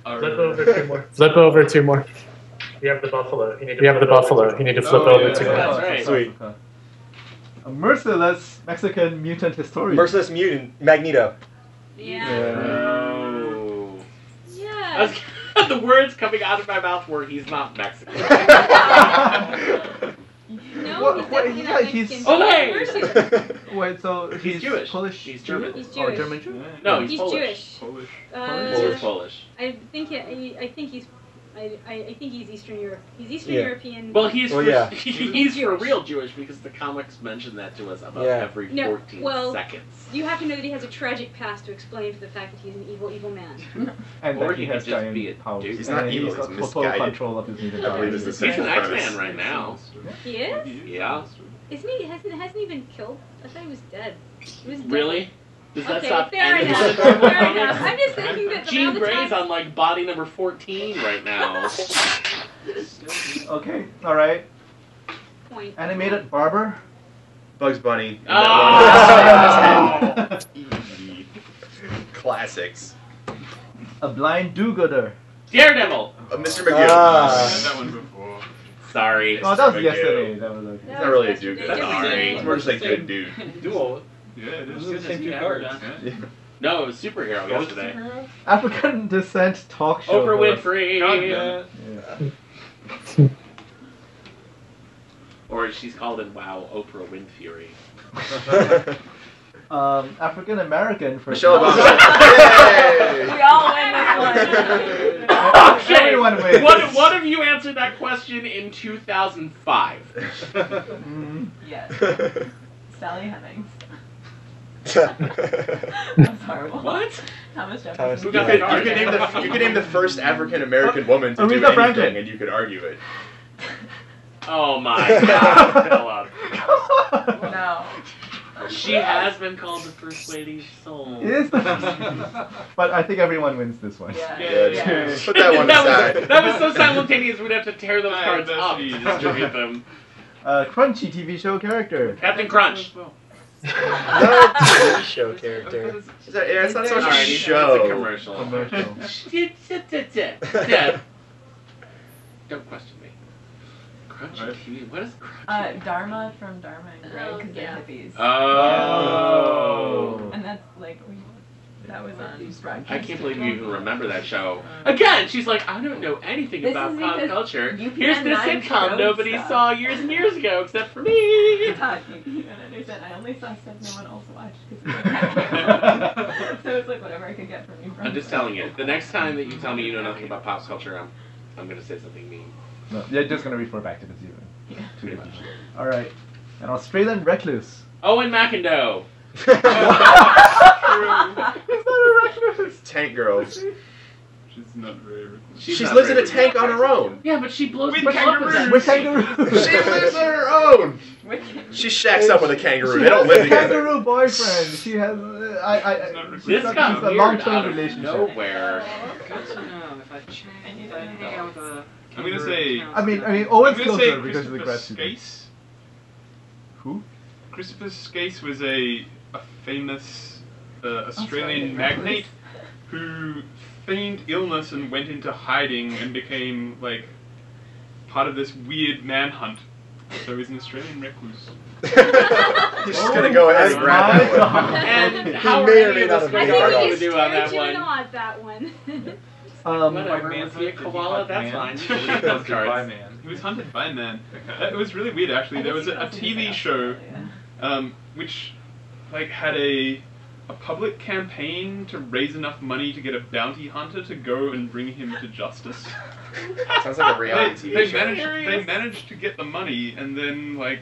Oh, Flip over 2 more. Flip over 2 more. You have the buffalo. You need to flip Oh, over yeah. 2 more. That's right. Sweet. A merciless Mexican mutant historian. Merciless mutant. Magneto. Yeah. Oh. Yeah. The words coming out of my mouth were, he's not Mexican. No, What- he's what- definitely yeah, not he's- Mexican. Okay. Mercy. Wait, so He's Jewish. Polish? He's German. He's Oh, Jewish. German Jew? No, He's Polish. Jewish. Polish. Polish. I think he's Eastern Europe. He's Eastern Yeah. European. Well, he's Well, for, yeah. he's for Jewish. real Jewish because the comics mention that to us about Yeah. every No, 14 well, seconds. You have to know that he has a tragic past to explain for the fact that he's an evil man. And Or that he he could has just giant be a powers. dude. He's not And evil, he's got he's total misguided. control of his mutant I believe powers. it's the He's an central X-Man premise. right now. He is? Yeah. Isn't he? Hasn't he been killed? I thought he was dead. He was dead. Really? Does that Okay, stop fair any enough. of the Fair enough. I'm just thinking that Jean around the Grey's time. on like body number 14 right now. Okay, alright. Point. Animated barber. Bugs Bunny. Oh! Easy. Classics. A blind do-gooder. Daredevil! Mr. McGill. I had that one before. Sorry. Oh, that was McGill. yesterday. That was okay. He's not really a do-gooder. Sorry. He's more just like good dude. Duel. Yeah, it is. Those are the same two cards. Yeah. No, it was superhero yesterday. African descent talk show. Oprah host. Winfrey! Yeah. Or she's called in WoW Oprah Windfury. African American for Michelle Obama. We all win this one. Everyone wins. What if you answered that question in 2005? Yes. Sally Hemings. That's horrible. What? Thomas You Jefferson. Who got the could, card? you could name the first African American woman to do Aretha anything, Franklin. and you could argue it. Oh my god, Philip. No. She has been called the first lady of soul. It is the but I think everyone wins this one. Yeah. Yeah, put that one aside. That was so simultaneous, we'd have to tear those Alright, cards that's up easy. to distribute them. Crunchy TV show character. Captain Crunch. TV show character. It's not so much a Alright, show. it's a commercial. Commercial. Don't question me. Crunchy Right. TV? What is Crunchy? Dharma from Dharma and Greg, because yeah. they're hippies. Oh. And that's like, that was on broadcast. I can't believe you even remember that show. Again, she's like, I don't know anything This about is pop because culture. you Here's can't this mind sitcom trope nobody stuff. saw years and years ago except for me. Todd, you don't understand. I only saw stuff no one else watched because so it's like whatever I could get from you. I'm just telling you, the next time that you tell me you know nothing about pop culture, I'm gonna say something mean. No, you're just gonna refer back to the zero. Yeah. Pretty much. Alright. An Australian recluse. Owen McIndoe. Tank Girl. She's not very reckless. She not lives in a very tank on her own. Yeah, but she blows With people up with that. With kangaroos. She lives on her own. She shacks up with a kangaroo. They don't live together. Kangaroo boyfriend. She has. This got a weird long-term out of relationship. nowhere. Good to know if I change anything out with a. I'm gonna say. I mean, Owen's I'm gonna say closer because of the Christopher gratitude. Skase. Who? Christopher Skase was a famous Australian Australian magnate who feigned illness and went into hiding and became like part of this weird manhunt. So he's an Australian recluse. He's just gonna go ahead and grab that one. And how are may or any may of not us have going made to it. argue to on that Scared you one? not, that one. Whatever, By man, see a Did he koala, hunt that's man? fine. You can leave those cards. man. He was hunted by man. It was really weird, actually. There was a TV show which like had a public campaign to raise enough money to get a bounty hunter to go and bring him to justice. Sounds like a reality TV show. They managed to get the money, and then like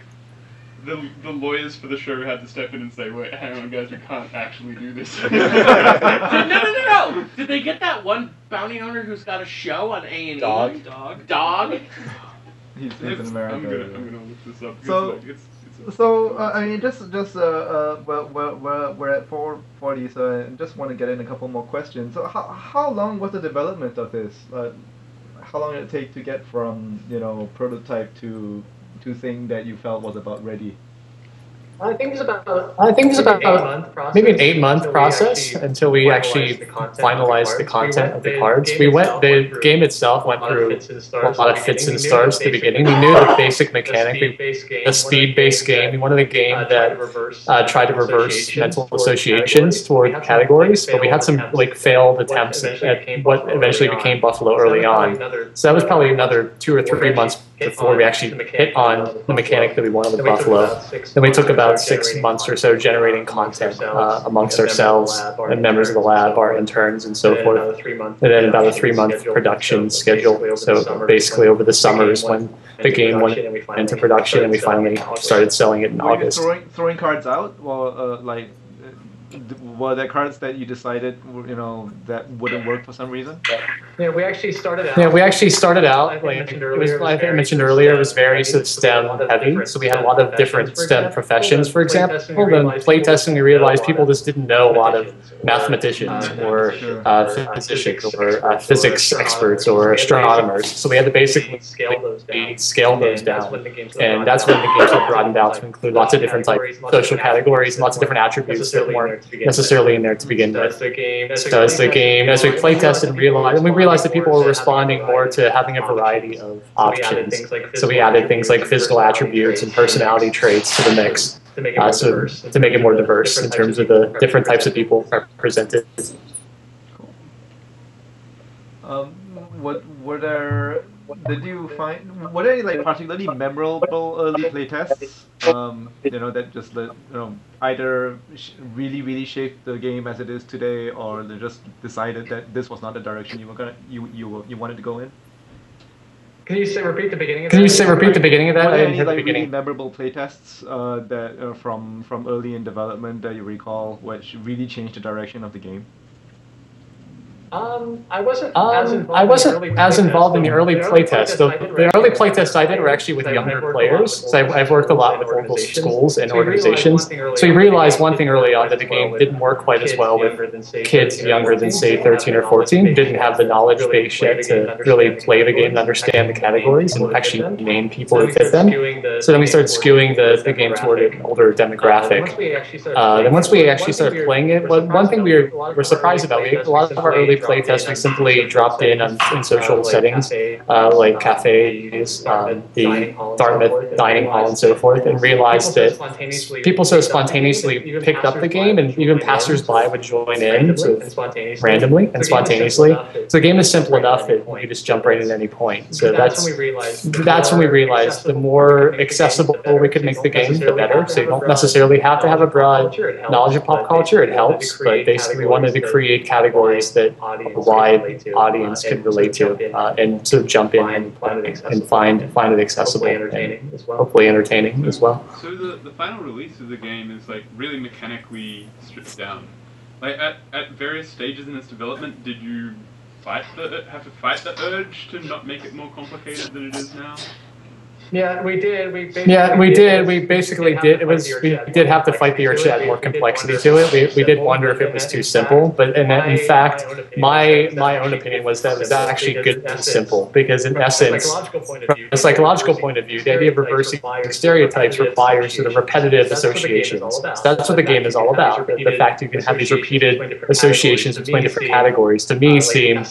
the lawyers for the show had to step in and say, "Wait, hang on, guys, we can't actually do this." No! Did they get that one bounty hunter who's got a show on A&E? Dog. Dog? He's in America. I'm gonna look this up. So- Because, like, it's So I mean, we're at 4:40, so I just want to get in a couple more questions. So how long was the development of this? How long did it take to get from prototype to thing that you felt was about ready? I think it was about maybe an 8-month process until we actually finalized the content of the cards. The game itself went through a lot of fits and starts at the beginning. We knew the basic mechanic, the speed-based game. We wanted a game that tried to reverse mental associations toward categories, but we had some failed attempts at what eventually became Buffalo early on. So that was probably another 2 or 3 months before we actually hit on the mechanic that we wanted with Buffalo. Then we took about 6 months or so generating content amongst ourselves and members of the lab, our interns and so forth. And then about a 3-month production schedule. So basically over the summers when the game went into production and we finally started selling it in August. Throwing cards out, well, were there cards that you decided, that wouldn't work for some reason? Yeah, we actually started out, like I mentioned earlier, it was very sort of STEM heavy. So we had a lot of different STEM professions, for example. Then playtesting, we realized people just didn't know a lot of mathematicians or physicians or physics experts or astronomers. So we had to basically scale those down. And that's when the games were broadened out to include lots of different social categories, lots of different attributes that weren't necessarily in there to begin with. So as we play tested and we realized that people were responding more to having a variety of options. So we added things like physical attributes and personality traits to the mix, to make it more diverse in terms of the different types of people represented. Did you find, were there any like particularly memorable early playtests? That just either really shaped the game as it is today, or they just decided that this was not the direction you wanted to go in? Can you repeat the beginning of that? Were there any like really memorable playtests that from early in development that you recall, which really changed the direction of the game? I wasn't as involved in the early playtest. The early playtests I did were actually with younger players. So I've worked a lot with local schools and organizations. So we realized one thing early on, that the game didn't work quite as well with kids younger than, say, 13 or 14, who didn't have the knowledge base yet to really play the game and understand the categories and actually name people who fit them. So then we started skewing the game toward an older demographic. Then once we actually started playing it, one thing we were surprised about, a lot of our early playtest, we simply dropped in social settings like cafes, the Dartmouth dining hall, and so forth, and realized that people so spontaneously picked up the game, and even passersby would join in randomly and spontaneously. So the game is simple enough that you just jump right in at any point. So that's when we realized the more accessible we could make the game, the better. So you don't necessarily have to have a broad knowledge of pop culture. It helps, but basically we wanted to create categories that a wide audience could relate to, and sort of jump in and find it accessible and hopefully entertaining as well. So the final release of the game is like really mechanically stripped down. Like at various stages in its development, did you have to fight the urge to not make it more complicated than it is now? Yeah, we did. We basically did. We did have to fight the urge to add more complexity to it. We did wonder if it was too simple, but in fact, my own opinion was that it was actually good and simple, because in essence, from a psychological point of view, the idea of reversing stereotypes requires sort of repetitive associations. So that's what the game is all about. The fact you can have these repeated associations between different categories, to me, seemed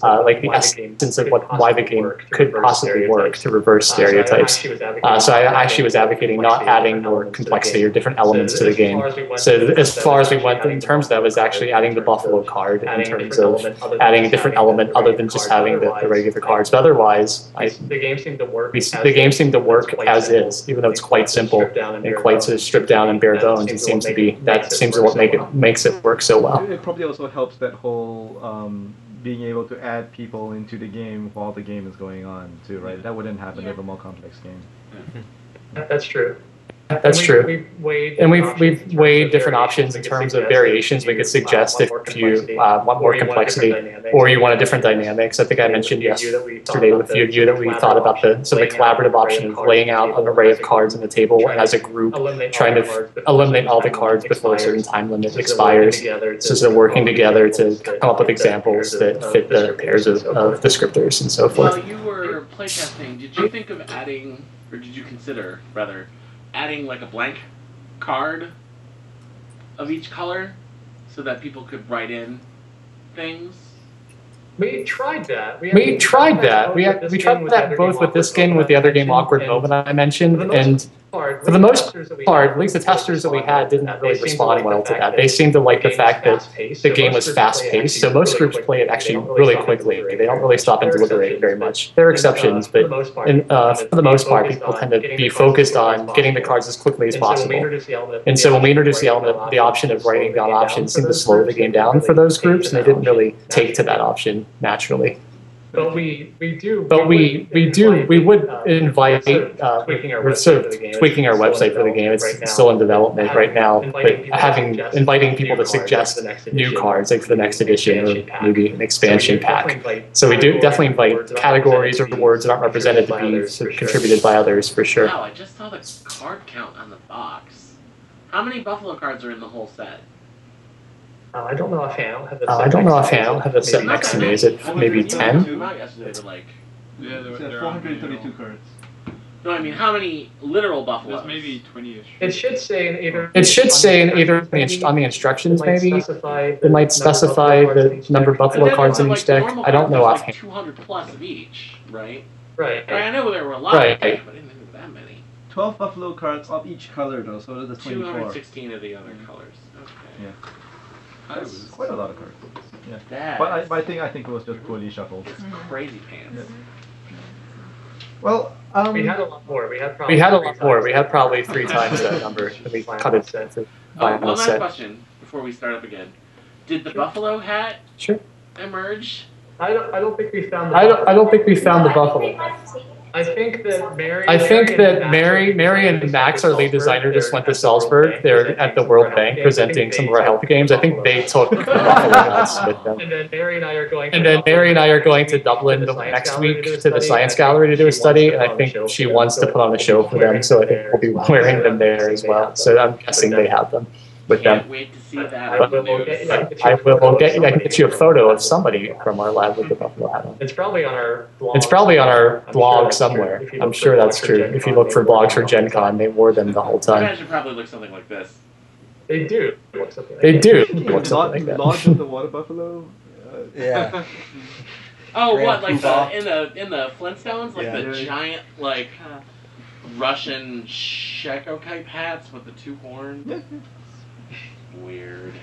like the essence of why the game could possibly work, to reverse stereotypes. So I actually was advocating not adding more complexity or different elements to the game. So as far as we went in terms of that, was actually adding the buffalo card in terms of adding a different element other than just having the regular cards. But otherwise, the game seemed to work as is, even though it's quite simple and quite sort of stripped down and bare bones. It seems to be what makes it work so well. It probably also helps that whole being able to add people into the game while the game is going on too, right? That wouldn't happen with a more complex game. That's true. That's true. And we've weighed different options in terms of variations we could suggest if you want more complexity or you want a different dynamics. I think I mentioned yesterday with a few of you that we thought about the collaborative option of laying out an array of cards on the table and as a group trying to eliminate all the cards before a certain time limit expires. So sort of working together to come up with examples that fit the pairs of descriptors and so forth. While you were playtesting, did you think of adding, or did you consider, rather, adding like a blank card of each color so that people could write in things? We tried that. We tried that both with this game and with the other game, Awkward Moment, I mentioned, and for the most part, at least the testers that we had didn't really respond well to that. They seemed to like the fact that the game was fast-paced, so most groups play it actually really quickly. They don't really stop and deliberate very much. There are exceptions, but for the most part, people tend to be focused on getting the cards as quickly as possible. And so when we introduced the option of writing down options, it seemed to slow the game down for those groups, and they didn't really take to that option naturally. But we would invite, we're sort of tweaking our website for the game. It's still in development right now, but inviting people to suggest new cards, like for the next edition, or maybe an expansion pack. So we do definitely invite categories or words that aren't represented to be sort of contributed by others, for sure. Wow, I just saw the card count on the box. How many Buffalo cards are in the whole set? I don't know offhand. I don't have the set next to me. Is it maybe 10? Yeah, there There are 432 cards. No, I mean, how many literal buffaloes? There's maybe 20-ish. It should say in either on the instructions, maybe. It might specify the number of buffalo cards in each deck. I don't know offhand. 200 plus of each, right? Right. I know there were a lot, Right. but I didn't think there were that many. 12 buffalo cards of each color though, so that's 24. 216 of the other colors. Okay. Yeah. That's Quite a lot of cards. Yeah. That's But I think it was just poorly shuffled. crazy pants. Well, We had a lot more. We had probably 3 times that number. And we cut it to Oh, final one last set. question before we start up again. Did the buffalo hat Sure. emerge? I don't think we found the buffalo. I think that Mary and Max, our lead designer, just went to Salzburg. They're at the World Bank presenting some of our health games. I think they took the buffalo hats with them. And then Mary and I are going to Dublin next week to the Science Gallery to do a study, and I think she wants to put on a show for them, so I think we'll be wearing them there as well. So I'm guessing they have them with them. Can't wait to see that. But I can get you a photo of somebody from our lab with the buffalo hat on. It's probably on our blog somewhere. I'm sure that's true. If you look for blogs for Gen Con, they wore them the whole I time. imagine probably look something like this. They do look something like that. Lodge of the water buffalo. Yeah. Oh, Grand what, like Poobah. in the Flintstones, like Yeah. the giant like Russian Shekotype hats with the 2 horns. Yeah. Weird.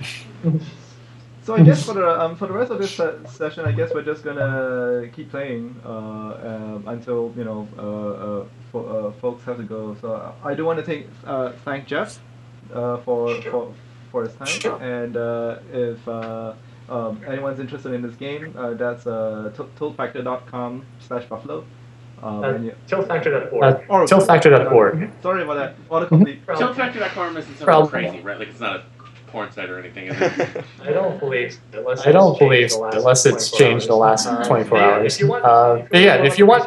So I guess for the rest of this session, I guess we're just gonna keep playing until folks have to go. So I do want to thank Geoff for his time, and if anyone's interested in this game, that's tiltfactor.com/buffalo. Tiltfactor.org. Tiltfactor.org. Sorry about that. Autocomplete. Tiltfactor.com isn't something crazy, right? Like it's not a porn site or anything, is it? I don't believe unless it's changed in the last 24 hours. If you want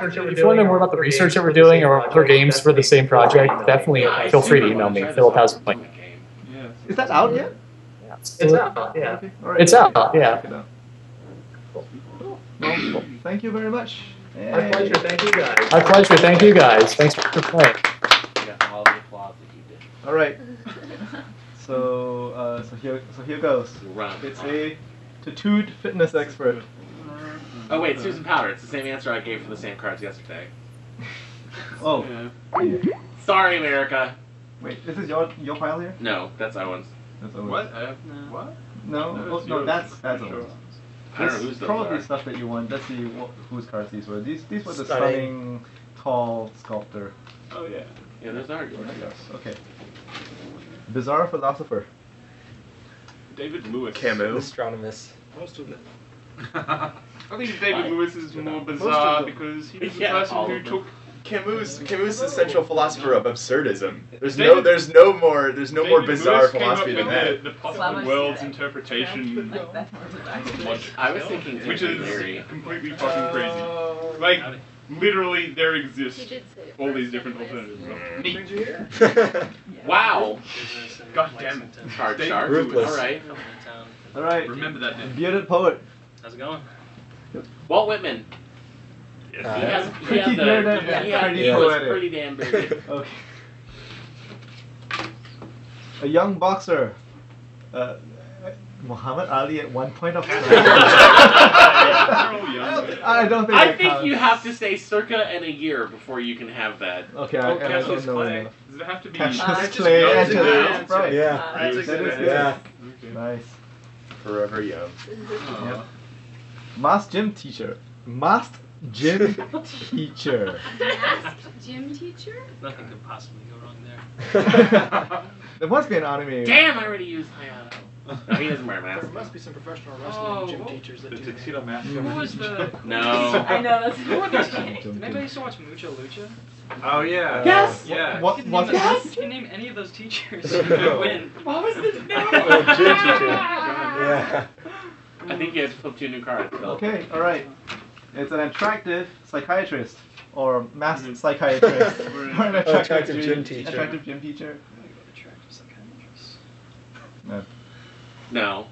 to know more about the research that we're doing or other games for the same project, definitely feel free to email me. Philip has a link. Is that out yet? It's out. Yeah. Okay. All right. It's out. Yeah. Check it out. Cool. Well, thank you very much. My pleasure. Thank you guys. Thanks for playing. All the applause that you did. All right. So here goes. It's a tattooed fitness expert. Oh wait, Susan Powder. It's the same answer I gave for the same cards yesterday. Oh. Yeah. Sorry, America. Wait, this is your file here? No, that's Owen's. That's Owen's. What? What? No, that's Owen's. I don't know who's those probably are. stuff that you want. Let's see whose cards these were. These were the stunning, tall sculptor. Oh yeah. Yeah, those are yours. Okay. Bizarre philosopher. David Lewis. Camus. Astronomist. Most of them. I think David Lewis is more Most of bizarre them. because he was the Yeah, person all who of them. took. Camus is the central philosopher of absurdism. There's David- no more David bizarre Lewis came philosophy up than with that. The possible Islamic world's theory. interpretation, Like, that's more bizarre. logic, I was thinking which Timothy is Leary. completely fucking crazy. Like, literally, there exist all these different alternatives. Neat. Wow. God damn it. Card David shark. Ruthless. All right. All right. Remember that name. Bearded poet. How's it going? Walt Whitman. He has Pretty the good, he yeah. was pretty damn big. Okay. A young boxer. Muhammad Ali at one point of time. I don't think. I that think counts. you have to say circa and a year before you can have that. Okay, Oh, I don't Cassius know Clay. enough. Does it have to be? Cassius Clay. Clay. That's That's right. Yeah. That is good. Yeah. Okay. Nice. Forever young. Aw. Math gym teacher. Math gym teacher. Masked gym teacher? Nothing could possibly go wrong there. There must be an anime. Damn, I already used Hayato. No, he doesn't wear a mask. There must be some professional wrestling gym teachers that The do tuxedo mask. Who was the? No. I know that's Who were these? funny. Did anybody used to watch Mucha Lucha? Oh yeah. Yes! Yeah. What? You can What? name Yes. You can name any of those teachers. You could win. What was the name? Oh, gym teacher. Yeah. I think you have to flip 2 new cards. Phil. Okay, all right. It's an attractive psychiatrist or masked psychiatrist or an attractive gym teacher. Attractive gym teacher. No. No,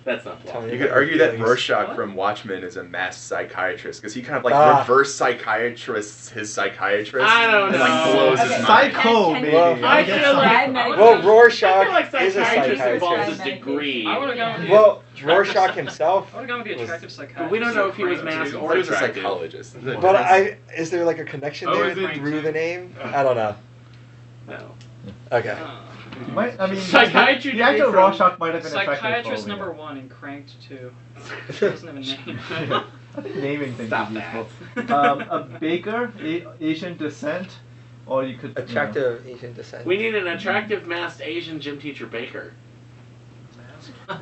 that's not plausible. You could argue that Rorschach What? from Watchmen is a masked psychiatrist because he kind of like Ah. reverse psychiatrists his psychiatrist. I don't and, like know. blows his Okay. mind. Psycho, Can- maybe. Well, I guess feel so. like- Well, Rorschach I feel like is a psychiatrist involves psychiatrist. a degree. I would have gone with the. Well, Rorschach himself. I would have gone with the attractive psychiatrist. But we don't know if he was masked Or or he was a attractive. psychologist. But is there like a connection Oh, there is it? through the name? I don't know. No. Okay. Might, I mean, Psychiatry the actual degree from Rorschach might have been attractive. Psychiatrist probably. number 1 in Cranked 2. She doesn't have a name. Yeah. I think naming things Stop is that. useful. A baker, Asian descent, or you could Attractive Asian descent. We need an attractive masked Asian gym teacher baker. A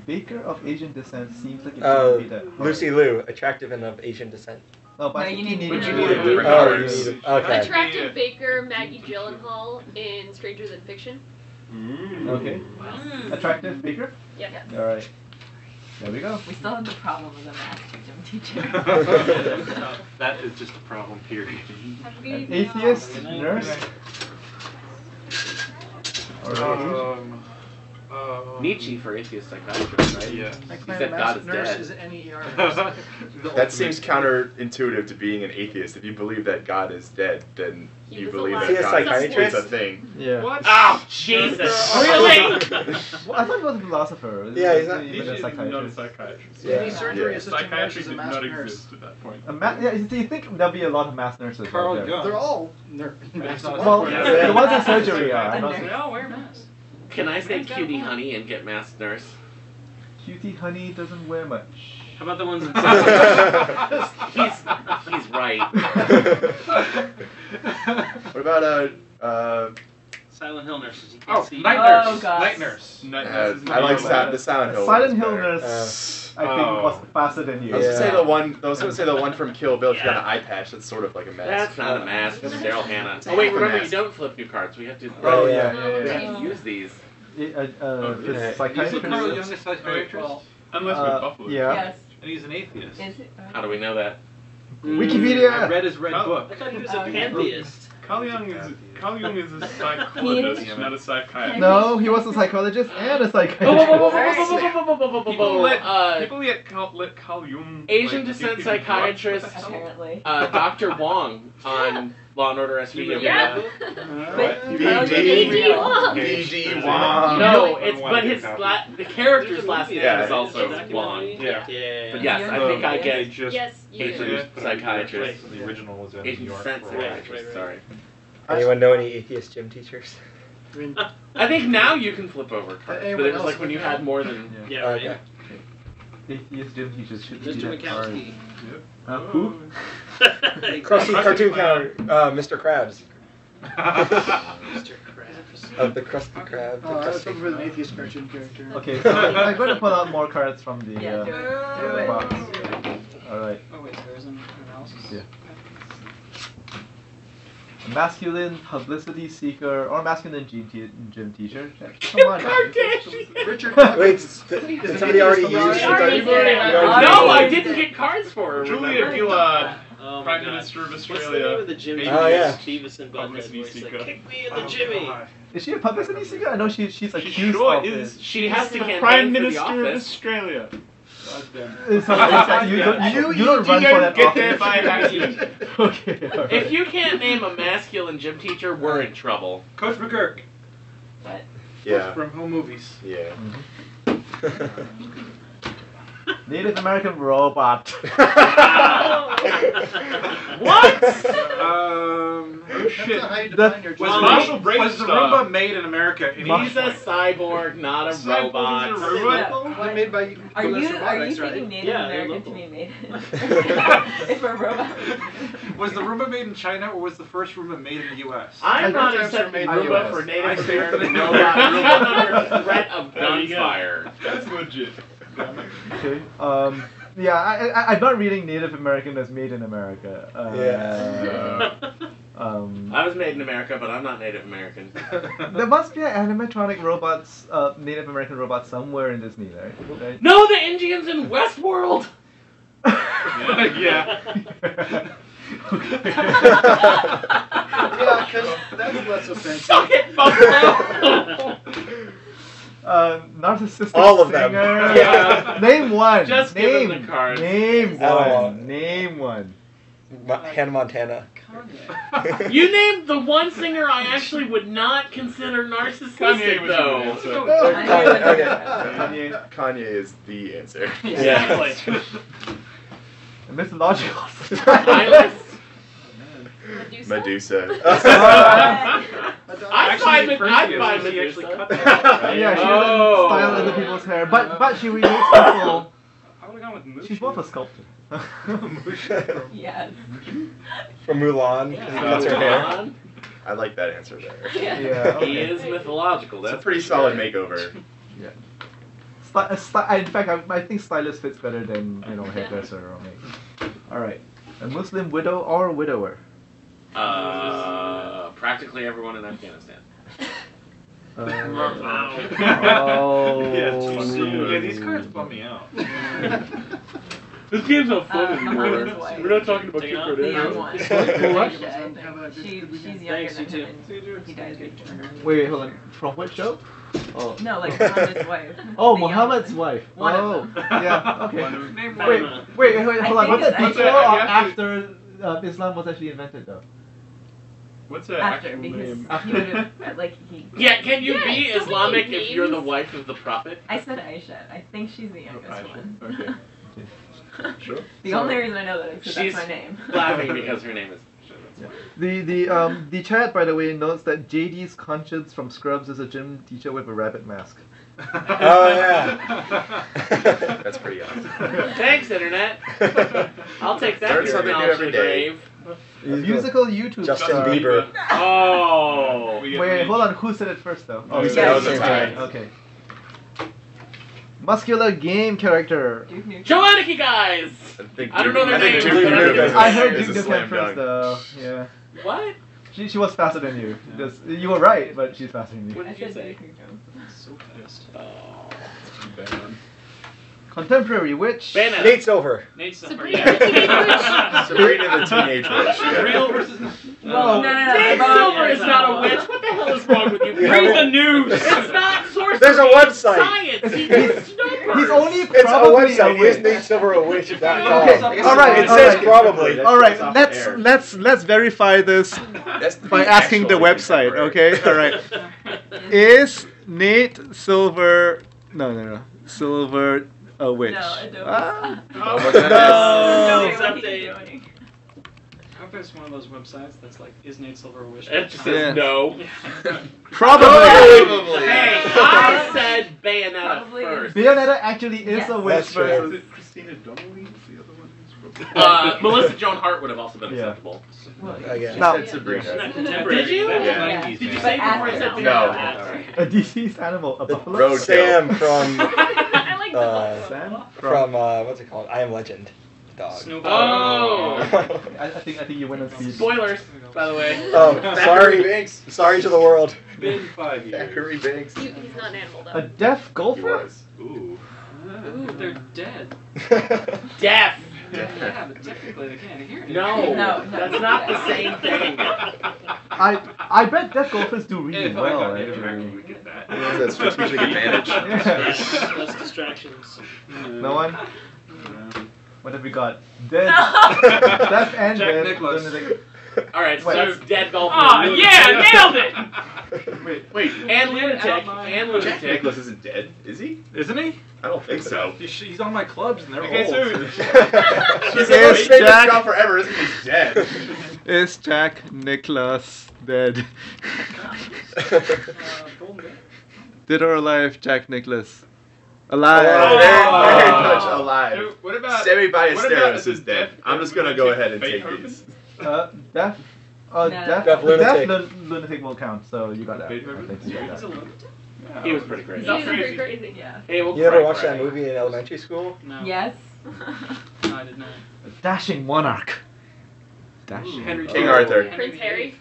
baker of Asian descent seems like it shouldn't be that hard. Lucy Liu, attractive and of Asian descent. No, but No, I you think need you to need do to it. do it. Oh, you need it. Okay. Attractive baker Maggie Gyllenhaal in Stranger Than Fiction. Okay. Attractive baker? Yep. Alright. There we go. We still have the problem with a masked gym teacher. That is just a problem, period. An atheist? Nurse? Nietzsche for atheist psychiatrist, right? Yeah. He said God is nurse dead. is NER. That seems counterintuitive to being an atheist. If you believe that God is dead, then He you was believe alive. that Is he a God is psychiatrist? a thing. Yeah. What? Oh, Jesus! Really? Well, I thought he was a philosopher. Yeah, he's not- even a Not a psychiatrist. psychiatrist. Yeah. Any surgery Yeah. assistant nurse Psychiatry is a did masked not nurse. exist at that point. Yeah, do you think there'll be a lot of mass nurses? Carl out there? Jung. They're all masked. Well, Yeah. the ones in surgery are. I'm not- They all wear masks. Can I say cutie honey and get masked nurse? Cutie honey doesn't wear much. How about the ones in He's right. What about Silent Hill nurses? You can't Oh, see. night Oh, nurse. God. Night nurse. Night nurse is I like not the Silent Hill. Silent one Hill better. nurse, I think, was faster than you. I was gonna say Yeah. the one. I was gonna say the one from Kill Bill. She got an eye patch. That's sort of like a mask. That's not a mask. That's Daryl Hannah. Oh wait, half a remember you mask. don't flip new cards. We have to. Oh, Right, yeah, We yeah, have to use these. yeah. yeah. The psychiatrist. Carl Jung is psychiatrist? Well, unless we're Buffalo. Yeah. Yes. And he's an atheist. Is it? How do we know that? Wikipedia. I read his red Oh. book. I thought he was Oh, a yeah. pantheist. Carl Jung is a psychologist, not a psychiatrist. No, he was a psychologist and a psychiatrist. People let Carl Jung. Asian like, descent give people drugs? psychiatrist, What the hell? Apparently. Dr. Wong on Law and Order SVU. Yeah. BD Wong. BD Wong. No, it's but his the character's last name Yeah. is also Wong. Yeah. But yes, I think I get Yes, you Asian do. psychiatrist. The original was in New Asian York. descent for a while. psychiatrist. Sorry. Anyone know any atheist gym teachers? I think now you can flip over cards, Anyone but it was else like when you had more than. Yeah, Okay. right. Atheist gym teachers should Mr. be that hard. Mikowski. Who? Krusty cartoon character, Mr. Krabs. Mr. Krabs. Of the Krusty Krab. The I was Krusty looking for an Krab. atheist cartoon character. Okay, so I'm going to pull out more cards from the Yeah, do it. box. Alright. Oh wait, there is an analysis. Yeah. Masculine publicity seeker or masculine gym teacher. Come on. Richard Wait, did somebody already use the already card? did. No, I didn't get cards for her. Julia remember? Gillard, Oh my Prime God. Minister of What's the name Australia. of the gym? Oh, yeah. Beavis and Butthead, Publicity where he's like, seeker. kick me in the Jimmy. Is she a publicity seeker? I know she's She accused sure of is. it. She has to the campaign Prime for the Minister of office. Australia. It's like you don't run for that get there office. by accident. Okay. Alright. If you can't name a masculine gym teacher, we're in trouble. Coach McGurk What? Yeah. from Home Movies. Yeah. Native American robot. What? shit. That's not how you That's- define your Was job. Marshall Was Brave the stuff. Roomba made in America? He's a cyborg, not a robot. Is it a robot? They're made by Are US you Robotics, thinking right? Native Yeah, they're American to local. be made? If a robot. Was the Roomba made in China or was the first Roomba made in the U.S.? I'm not Sometimes they're accepting made in the Roomba US. for I Native say American that- robot under threat of There you go. gunfire. That's legit. Okay. Yeah, I'm not reading Native American as made in America. I was made in America, but I'm not Native American. There must be an animatronic robots, Native American robot somewhere in Disney, right? No, the Indians in Westworld! Yeah. Yeah, because that's less offensive. Suck it, Buffalo! Narcissistic All of them. singer. Yeah. Name one. Just give name, him the cards. Name I don't one. want- Name one. Hannah Montana. You named the one singer I actually would not consider Kanye narcissistic, was though. your answer. Kanye is the answer. Exactly. Mythological. Silas? Medusa. I'd find Medusa. Yeah, she Oh. doesn't style other people's hair, but she relates people. I would have gone with Moosh. She's both a sculptor. Yes. From Mulan. Yeah. He cuts her hair. Mulan. I like that answer there. Yeah. Yeah. He is mythological. That's a That's pretty for solid sure. makeover. In fact, I think stylist fits better than hairdresser or maid. All right, a Muslim widow or widower. Practically everyone in Afghanistan. Oh. Yeah, these cards bum me out. This game's not fun Muhammad's wife. We're not talking about The Kim young Kardashian. one. What? Aisha, I think. She's younger than him and he dies before her. Wait, hold on. From what show? Oh. No, like Muhammad's wife. Oh, The young Muhammad's one. wife. One of Oh, them. yeah. Okay. Name Wait, one. hold on. I What's think the it's before or actually- after Islam was actually invented, though? What's her After, actual because name? he would have, like, he... Yeah, can you Yeah, be so many Islamic if you're the names. wife of the prophet? I said Aisha. I think she's the youngest one. Okay. Sure. The only reason I know that is because She's that's my name. laughing because her name is. The chat, by the way, notes that JD's Conscience from Scrubs is a gym teacher with a rabbit mask. Oh, yeah. That's pretty awesome. Thanks, Internet. I'll take that Learn for something new knowledge every of day. grave. Musical YouTube Justin star. Bieber. Oh. Wait, hold on. Who said it first, though? Oh, you we said said it it first. same time. Okay. Muscular game character. Duke Nukem. Joannicky guys! I don't know their names, Duke but I Nukem think I heard is Duke a Nukem slam first, dunk. though. Yeah. What? She was faster than you. You were right, but she's faster than you. What I did you said say? Duke Nukem. So pissed. Oh. Contemporary witch. Bayonetta. Nate Silver. Nate Sabrina the Teenage Witch. Sabrina the Teenage Witch. Yeah. Real versus... No. No. Nate Silver is not a witch. What the hell is wrong with you? Yeah. Read the news. It's not sorcery. There's a website. It's science. He does numbers. He's only It's a probably website. witch. Is Nate Silver a witch.com? Okay, all right, It all says right. probably. All right, That's off the air. let's verify this That's by asking the actual website. contemporary. Okay, all right. Is Nate Silver? No. Silver a witch? No, Adobe. Ah. Oh my goodness. No. What he's update. doing. I hope it's one of those websites that's like, is Nate Silver a wish? It just Yeah. says no. Probably. Hey, I said Bayonetta Probably. first. Bayonetta actually is Yes. a witch. That's true. versus- Christina Donnelly is the other one who's Melissa Joan Hart would have also been Yeah. acceptable. Well, Again. Now, Said Sabrina. Did you? Yeah. Did you But say before it after said now. No. After. a deceased animal, a buffalo. Road- Sam from I like that. Sam? from what's it called? I Am Legend. Dog. Oh. I think you went on speed. Spoilers, by the way. Oh, Zachary sorry. Banks. Sorry to the world. Been 5 years. Zachary Banks. He's not an animal A though. deaf He golfer? was. Ooh. But they're dead. Deaf. Yeah, but technically they can't hear it. No, No, that's not the same thing. I bet deaf golfers do really If I well. got Native American, Actually. we get that. That's a strategic advantage. Yeah. Less distractions. No one? What have we got? Dead. Deaf and Jack dead. Nicklaus. All right, so that's dead golf. Ah, yeah, nailed it. Wait, and lunatic, and Jack lunatic. Nicklaus isn't dead, is he? Isn't he? I don't think so. He's on my clubs and they're Okay, old. He's been this golf forever. Isn't he dead? Is Jack Nicklaus dead? Dead or alive, Jack Nicklaus? Alive. Very much alive. So what about Semi what about Ballesteros the is dead. Death I'm just gonna go Lunatic ahead and take Beethoven? these. Death. No. Death lunatic will count, so you got that. Beethoven? I think so, Yeah. yeah. He's a lunatic? Yeah. He was pretty crazy. He's pretty crazy. Yeah. Hey, we'll You ever correct watched that Greg. movie in elementary school? No. Yes. No, I did not. A dashing monarch. Dashing. Henry King VIII. Arthur. Prince Harry.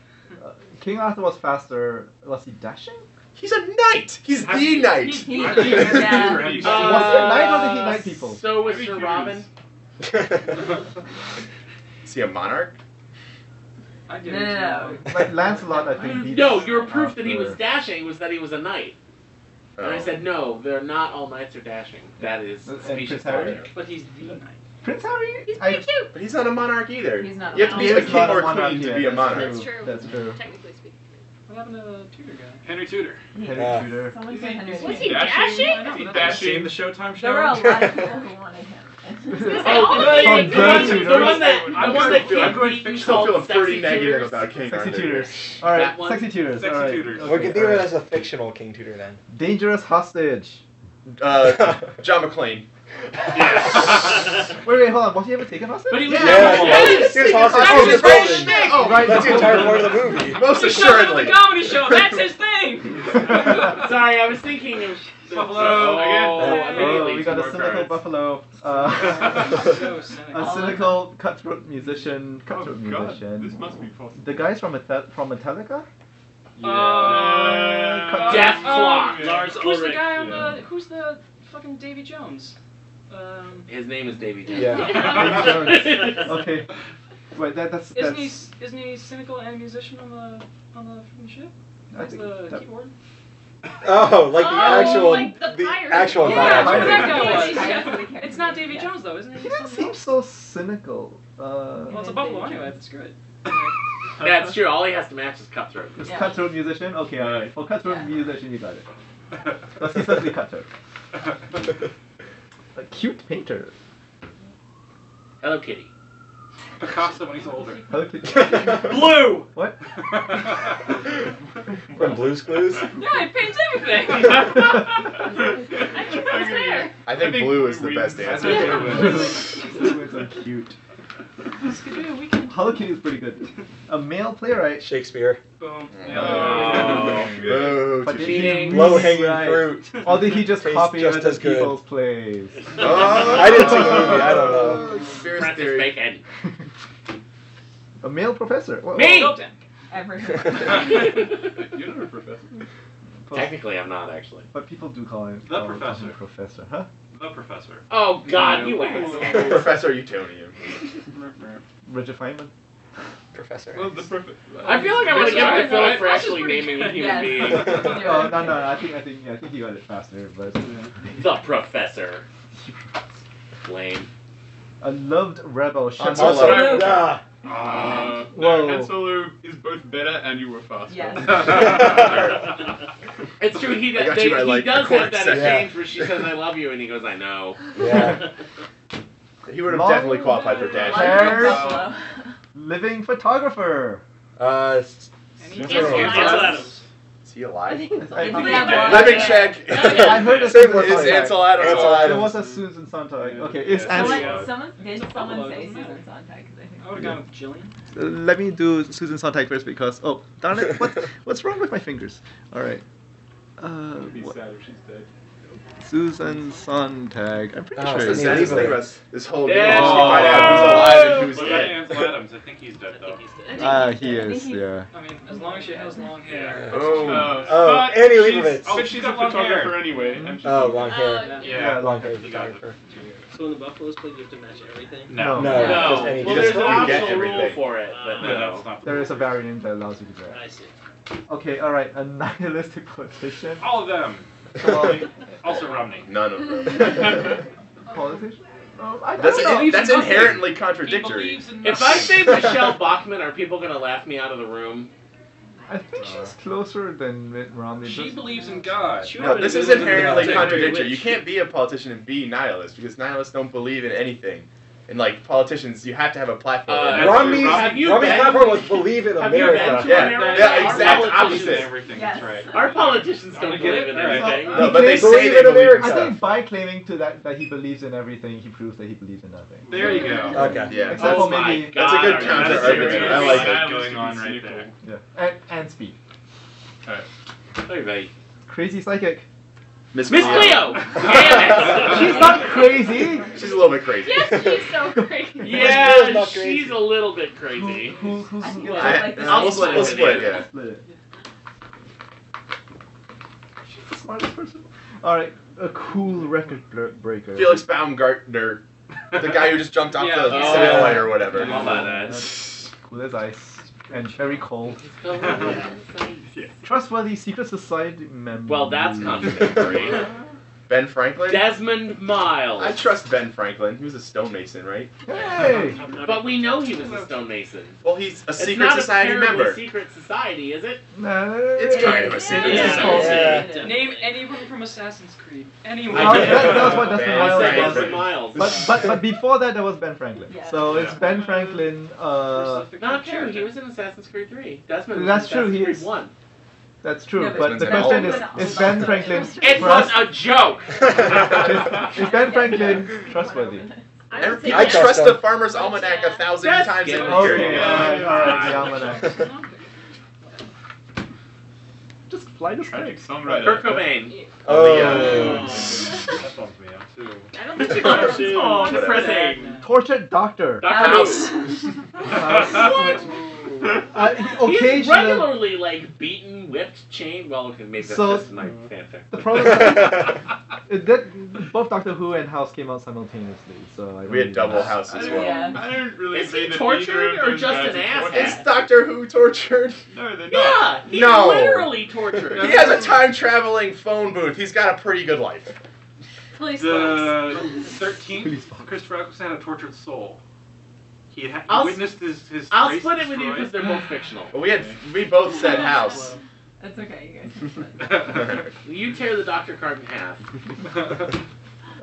King Arthur was faster. Was he dashing? He's a knight. He's the knight. He's I the think it's yeah. Henry Was he a knight or did he Uh, knight people? So was Maybe Sir he Robin. Is he a monarch? I did No. Like Lancelot, I think. beats No, your proof that he was Arthur. dashing was that he was a knight. And I said, no, they're not all knights are dashing. That is And specious Prince Harry? culture. But he's the knight. Prince Harry? He's pretty cute. But he's not a monarch either. He's not a You have to be He a is king not a or monarch, queen to yeah, be a that's monarch. That's true. That's true. Technically speaking. What happened to the Tudor guy? Henry Tudor. Henry Yeah. Tudor. Someone Is said he- Henry. is Was VIII. he dashing? I know, Is he but dashing? the Showtime show? There were a lot of people who wanted him. Oh, From Gertrude. the one that I'm Kid going Beaton still called feeling pretty Sexy negative Tutors. about King Sexy Arthur. tutors. Alright, That one? sexy tutors. Sexy Alright. tutors. Okay, We can think of it alright. as a fictional King Tudor then. Dangerous hostage. John McClane. Wait, hold on. Was he ever taken hostage? But he was Yes! He was hostage That to was the his whole president. shtick. Oh, Right, That's the the entire whole- point of the movie. Most He showed up on assuredly. the comedy show. That's his thing. Sorry, I was thinking of Buffalo again. Oh, we got a cynical buffalo. So cynical. A cynical cutthroat musician. Oh Cutthroat god, musician. this must be possible. The guys from Metallica? Death Clock. Lars Who's the Ulrich. guy on Yeah. the? Who's the fucking Davy Jones? His name is Davy Jones. Yeah. Davy Jones. Okay. Wait, that's. Isn't he cynical and a musician on the freaking ship? I That's think the that- keyboard. Oh, like the actual, like the pirate. actual Yeah, pirate. who's that guy Pirate. was? It's not Davy Jones though, isn't it? He doesn't seem so cynical. Well, it's a buffalo anyway. That's good. That's true. All he has to match is Cutthroat. This Yeah. cutthroat musician? Okay, alright. For cutthroat Yeah. musician, you got it. But he's certainly cutthroat. A cute painter. Hello Kitty. Picasso when he's older. Hello Kitty. Blue. What? From Blue's Clues? Yeah, he paints everything. I think blue is the best That's answer. Blue is so cute. Hello Kitty is pretty good. A male playwright. Shakespeare. Boom. Boo But to cheating. Low hanging Right. fruit. Or did he just Tastes copy just other as good. people's plays? Oh. I didn't see the movie, I don't know. Conspiracy Francis theory. Bacon. A male professor. Well, Me. Ever. You're not a professor. Technically, I'm not actually. But people do call him The professor. Professor, huh? The professor. Oh God, you ass. Professor Utonium. Richard Feynman. Professor. Well, the perfect. I feel like I want to give it to Philip for That's actually pretty naming a good. human being. Oh no, I think you got it faster, but The Professor. Lame. a loved rebel. Han Solo. Solo. Ah. Whoa. Han Solo is both better and you were faster. Yes. It's true. He, I got they, you by, he like, does a quarter have that second. exchange where she says, "I love you," and he goes, "I know." Yeah. He would have Long definitely qualified for hair. dash. Buffalo. Living photographer. Ansel Adams. Is he alive? Yeah, Living check. I heard Is it. Ansel Adams. Ansel alive? There Adams. was a Susan Sontag. Yeah. Okay, it's Yeah. Ansel. Someone did someone Buffalo, say doesn't Susan matter. Sontag? 'Cause I think I would have gone with Jillian. Let me do Susan Sontag first because darn it, what's wrong with my fingers? All right. It would be sad if she's dead. Susan Sontag. I'm pretty Oh, sure. so it's The saddest Leave thing it. about this whole Yeah. game is you find out who's alive and who's What about dead. Ansel Adams? I think he's dead though. He is. Yeah. I mean, as long as she has long hair. Oh. But Annie she's- Leibovitz. But she's a photographer anyway. And she's Oh, long hair. Yeah. Long hair You got it. photographer. So when the Buffaloes played, you have to match everything? No. No. No. Just any- Well, you there's just an don't get optional rule everything. for it, but No, no. that's not. There is a variant that allows you to do that. I see. Okay, all right. A nihilistic politician. All of them. Well, Also Romney. None of them. politician. That's inherently contradictory. If I say Michelle Bachmann, are people going to laugh me out of the room? I think she's closer than Mitt Romney. She believes in God. No, this is inherently contradictory. You can't be a politician and be nihilist because nihilists don't believe in anything. And like politicians, you have to have a platform. Romney's platform was believe in America. Yeah, exact opposite. Yes. Right. Our politicians don't believe in everything. No, but they say they believe in I think by claiming that he believes in everything, he proves that he believes in nothing. There you go. Okay. Yeah. Except for maybe. That's a good counter argument. I like that it. going on right there. Yeah. And speed. Alright. Okay. Crazy psychic. Miss Cleo! Damn it! She's not crazy! She's a little bit crazy. Yes, she's so crazy. Yeah, she's a little bit crazy. Who's I'll split it. Split it. She's the smartest person. Alright, a cool record breaker. Felix Baumgartner, the guy who just jumped off the sailway or whatever. Cool as ice. And very cold. Trustworthy secret society member. Well, that's contradictory. Ben Franklin? Desmond Miles. I trust Ben Franklin. He was a stonemason, right? Hey! But we know he was a stonemason. Well, he's a secret society member. It's not a secret society, is it? No, it's kind of a secret society. Yeah. Name anyone from Assassin's Creed. Anyone. That was what Desmond Miles. But before that, there was Ben Franklin. Yeah. So it's Ben Franklin. Not true. He was in Assassin's Creed 3. Desmond was That's in true. Assassin's He Creed is. 1. That's true, Yeah, but the question is Ben Franklin It was a joke! is Ben Franklin trustworthy? I trust the Farmer's Almanac 1,000 times a year. Okay, alright, the almanac. Just fly to space. Kurt Cobain. That bummed me out too. I don't think you Oh, depressing. Tortured doctor. Dr. House. What? He's Occasionally. regularly like beaten, whipped, chained. Well, okay, maybe that's So, just my fanfic. The problem is that both Doctor Who and House came out simultaneously, so I don't We had even double know. House as well. Yeah. I don't really Is say he that tortured either or of just those an guys are asshat? Is Doctor Who tortured? No, they're not. Yeah, he's No. literally tortured. He has a time-traveling phone booth. He's got a pretty good life. Police The 13th, Christopher Eccleston had a tortured soul. He witnessed his I'll race split it with you destroyed. because they're both fictional. But we both said House. That's okay, you guys. You tear the Dr. card in half.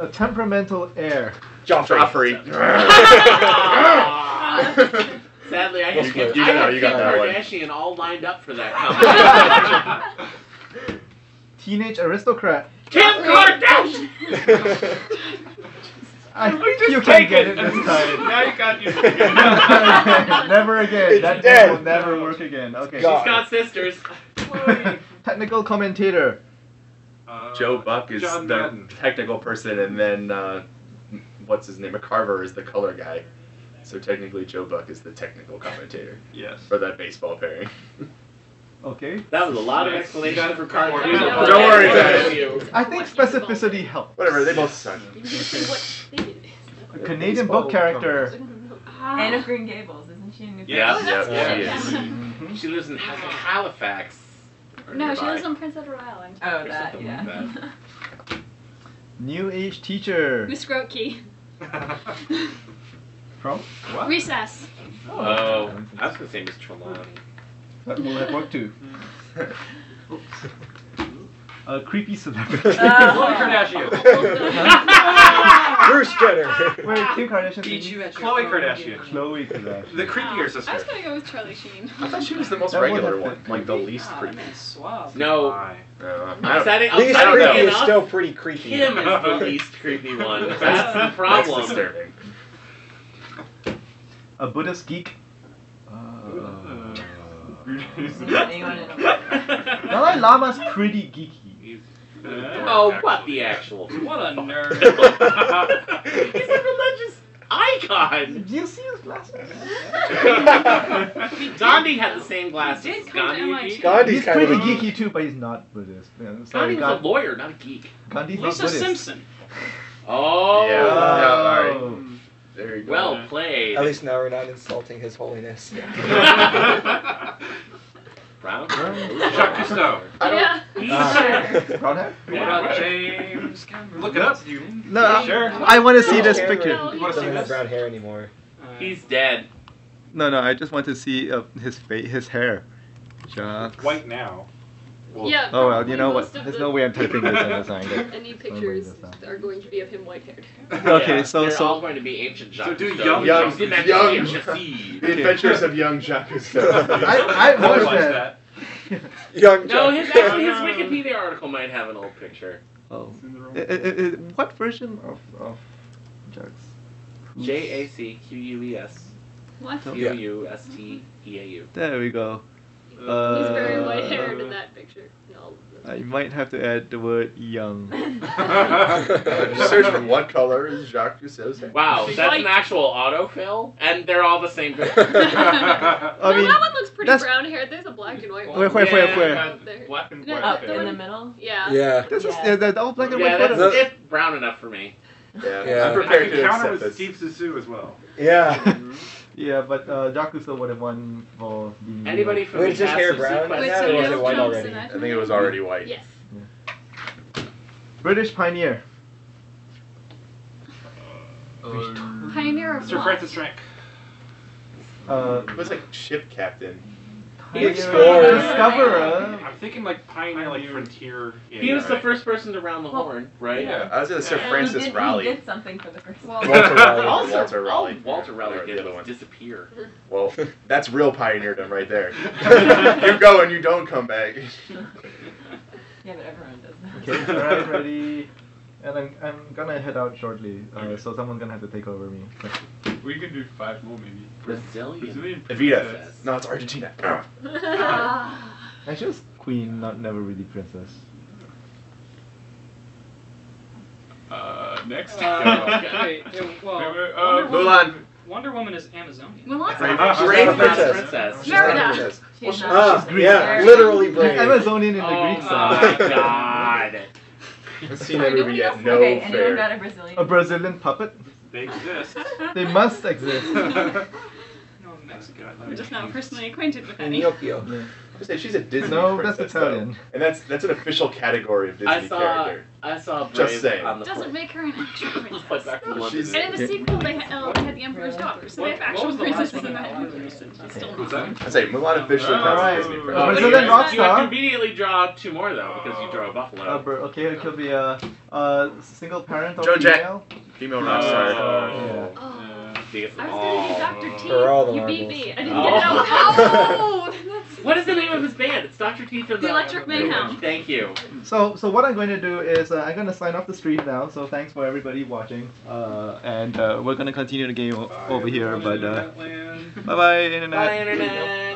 A temperamental heir. Joffrey. Sadly, I You have got Kim that one. Kardashian all lined up for that competition. Teenage aristocrat. Kim Kardashian! I think you can get it this time. Now you can't use it again. Never again. It's That dead. will never work again. Okay. She's got sisters. Technical commentator. Joe Buck is John the Madden. technical person, and then what's his name? McCarver is the color guy. So technically, Joe Buck is the technical commentator Yes. for that baseball pairing. Okay. That was a lot of explanation for cards. Don't worry about it. I think specificity helps. Whatever, they both suck. A Canadian book character. Anne of Green Gables, isn't she in New Yeah, Yeah, she is. She lives in Halifax. or No, she nearby. lives on Prince Edward Island. Oh, Or that, something yeah. like that. New age teacher. Miss Grotke. From? Recess. Oh, I was gonna say Miss Trelawney. That will have worked too. A creepy celebrity. Khloe Kardashian. Bruce Jenner. Wait, Kim Kardashian. Beat you at your Khloe phone. Kardashian. Khloe Kardashian. The creepier I was sister. gonna go with Charlie Sheen. I thought she was the most That would regular have one, fit like the least Oh, creepy. man, suave. No. Why? I I'm don't, setting Least up creepy is enough. still pretty creepy. Kim is the least creepy one. That's the that's problem. disturbing. A Buddhist geek. Anyone in a Dalai Lama's pretty geeky. Oh, what the actual? What a nerd. He's a religious icon. Do you see his glasses? Gandhi had the same glasses. He did as come to Gandhi. MIT. Gandhi's He's kind pretty of a geeky too, but he's not Buddhist. Yeah, sorry, Gandhi was a lawyer, not a geek. Gandhi's not Lisa Buddhist. Simpson. Oh. Yeah, all right. Oh. There you go. Well played. At least now we're not insulting his holiness. Right. Brown? Jacques Cousteau. Yeah. Brown hair? What about James Cameron? Look it up. No, Sure. I want to see this picture. You want to see Doesn't have this? brown hair anymore. He's dead. No, I just want to see his hair. Jacques. White now. Yeah. Oh well, you know most what? of There's the- no way I'm typing this in this angle. Any pictures are going to be of him white-haired. Okay, Yeah, so they're all going to be ancient Jacques. So do Cousteau. young The Adventures of Young Jacques Cousteau. I watched watch that. Young No, Jacques. actually his Wikipedia article might have an old picture. Oh. What version of Jacques? JACQUES. What? QUSTEAU. There we go. He's very white-haired in that picture. No. I might have to add the word young. Just search for what color is Jacques Cousteau's hair. Wow, She's that's white. an actual autofill, and they're all the same picture. I mean, that one looks pretty that's- brown-haired. There's a black and white one. Where? Up there. Black and Yeah, white. Up the in one- the middle. Yeah. Yeah. This is Yeah. the all black and white Yeah, photos. it's brown enough for me. Yeah, Yeah. I'm I prepared can to counter accept with this. Steve Zissou as well. Yeah. Yeah, but Jacques Cousteau would have won for being. Anybody from Wait, is the his hair cast of brown? Sequest Wait, That so or was you it white don't already? I think it was already white. Yes. British pioneer. Pioneer of Sir what? Francis Drake. It was like ship captain. Pioneer Explorer. Discoverer. I'm thinking like pioneer, like frontier. He was the first person to round the horn, right? Yeah. I was gonna say Yeah. Francis He Raleigh. did something for the first Well, time. Walter Raleigh. Also, Walter Raleigh. all Walter Raleigh Or did the other was one. disappear. Well, that's real pioneerdom right there. You go and you don't come back. Yeah, but everyone does that. Okay, alright, ready. And I'm gonna head out shortly, so someone's gonna have to take over me. We can do 5 more maybe. Brazilian. Evita. princess. No, it's Argentina. And she was queen, never really princess. Next. Okay, well, Mulan. Wonder Woman is Amazonian. Mulan. Brave princess. Princess. She's not a Merida. princess. She's Well, not. Greek. Yeah, literally brave. Amazonian in the Oh Greek side. my god. I've seen that movie yet. No Okay, anyone got fair. a Brazilian? A Brazilian puppet? They exist. They must exist. No, Mexico. I'm just not personally acquainted with any. Pinocchio. I say she's a Disney No, princess, that's Italian. though. And that's an official category of Disney character. I saw Just Brave saying. on the Doesn't plane. make her an actual Like princess. back from London. She's- And in the sequel, they had the Emperor's daughter, so they have actual princesses in that movie. It's still Who's not. that? I say Mulan officially counts Alright. as Disney Oh, princess. Brazilian you rock you star. conveniently draw 2 more though because you draw a buffalo. Okay, it could be a single parent or Joan Jett. female. Female rock star. Yeah. Oh. Biggest I of was gonna all. do Dr. T. For all the You beat marbles. me. I didn't Oh. get it out. Oh, What is the name of his band? It's Dr. Teeth and The Electric Mayhem. Thank you. So what I'm going to do is I'm going to sign off the stream now. So thanks for everybody watching, and we're going to continue the game over here. But bye bye internet. Bye, Internet.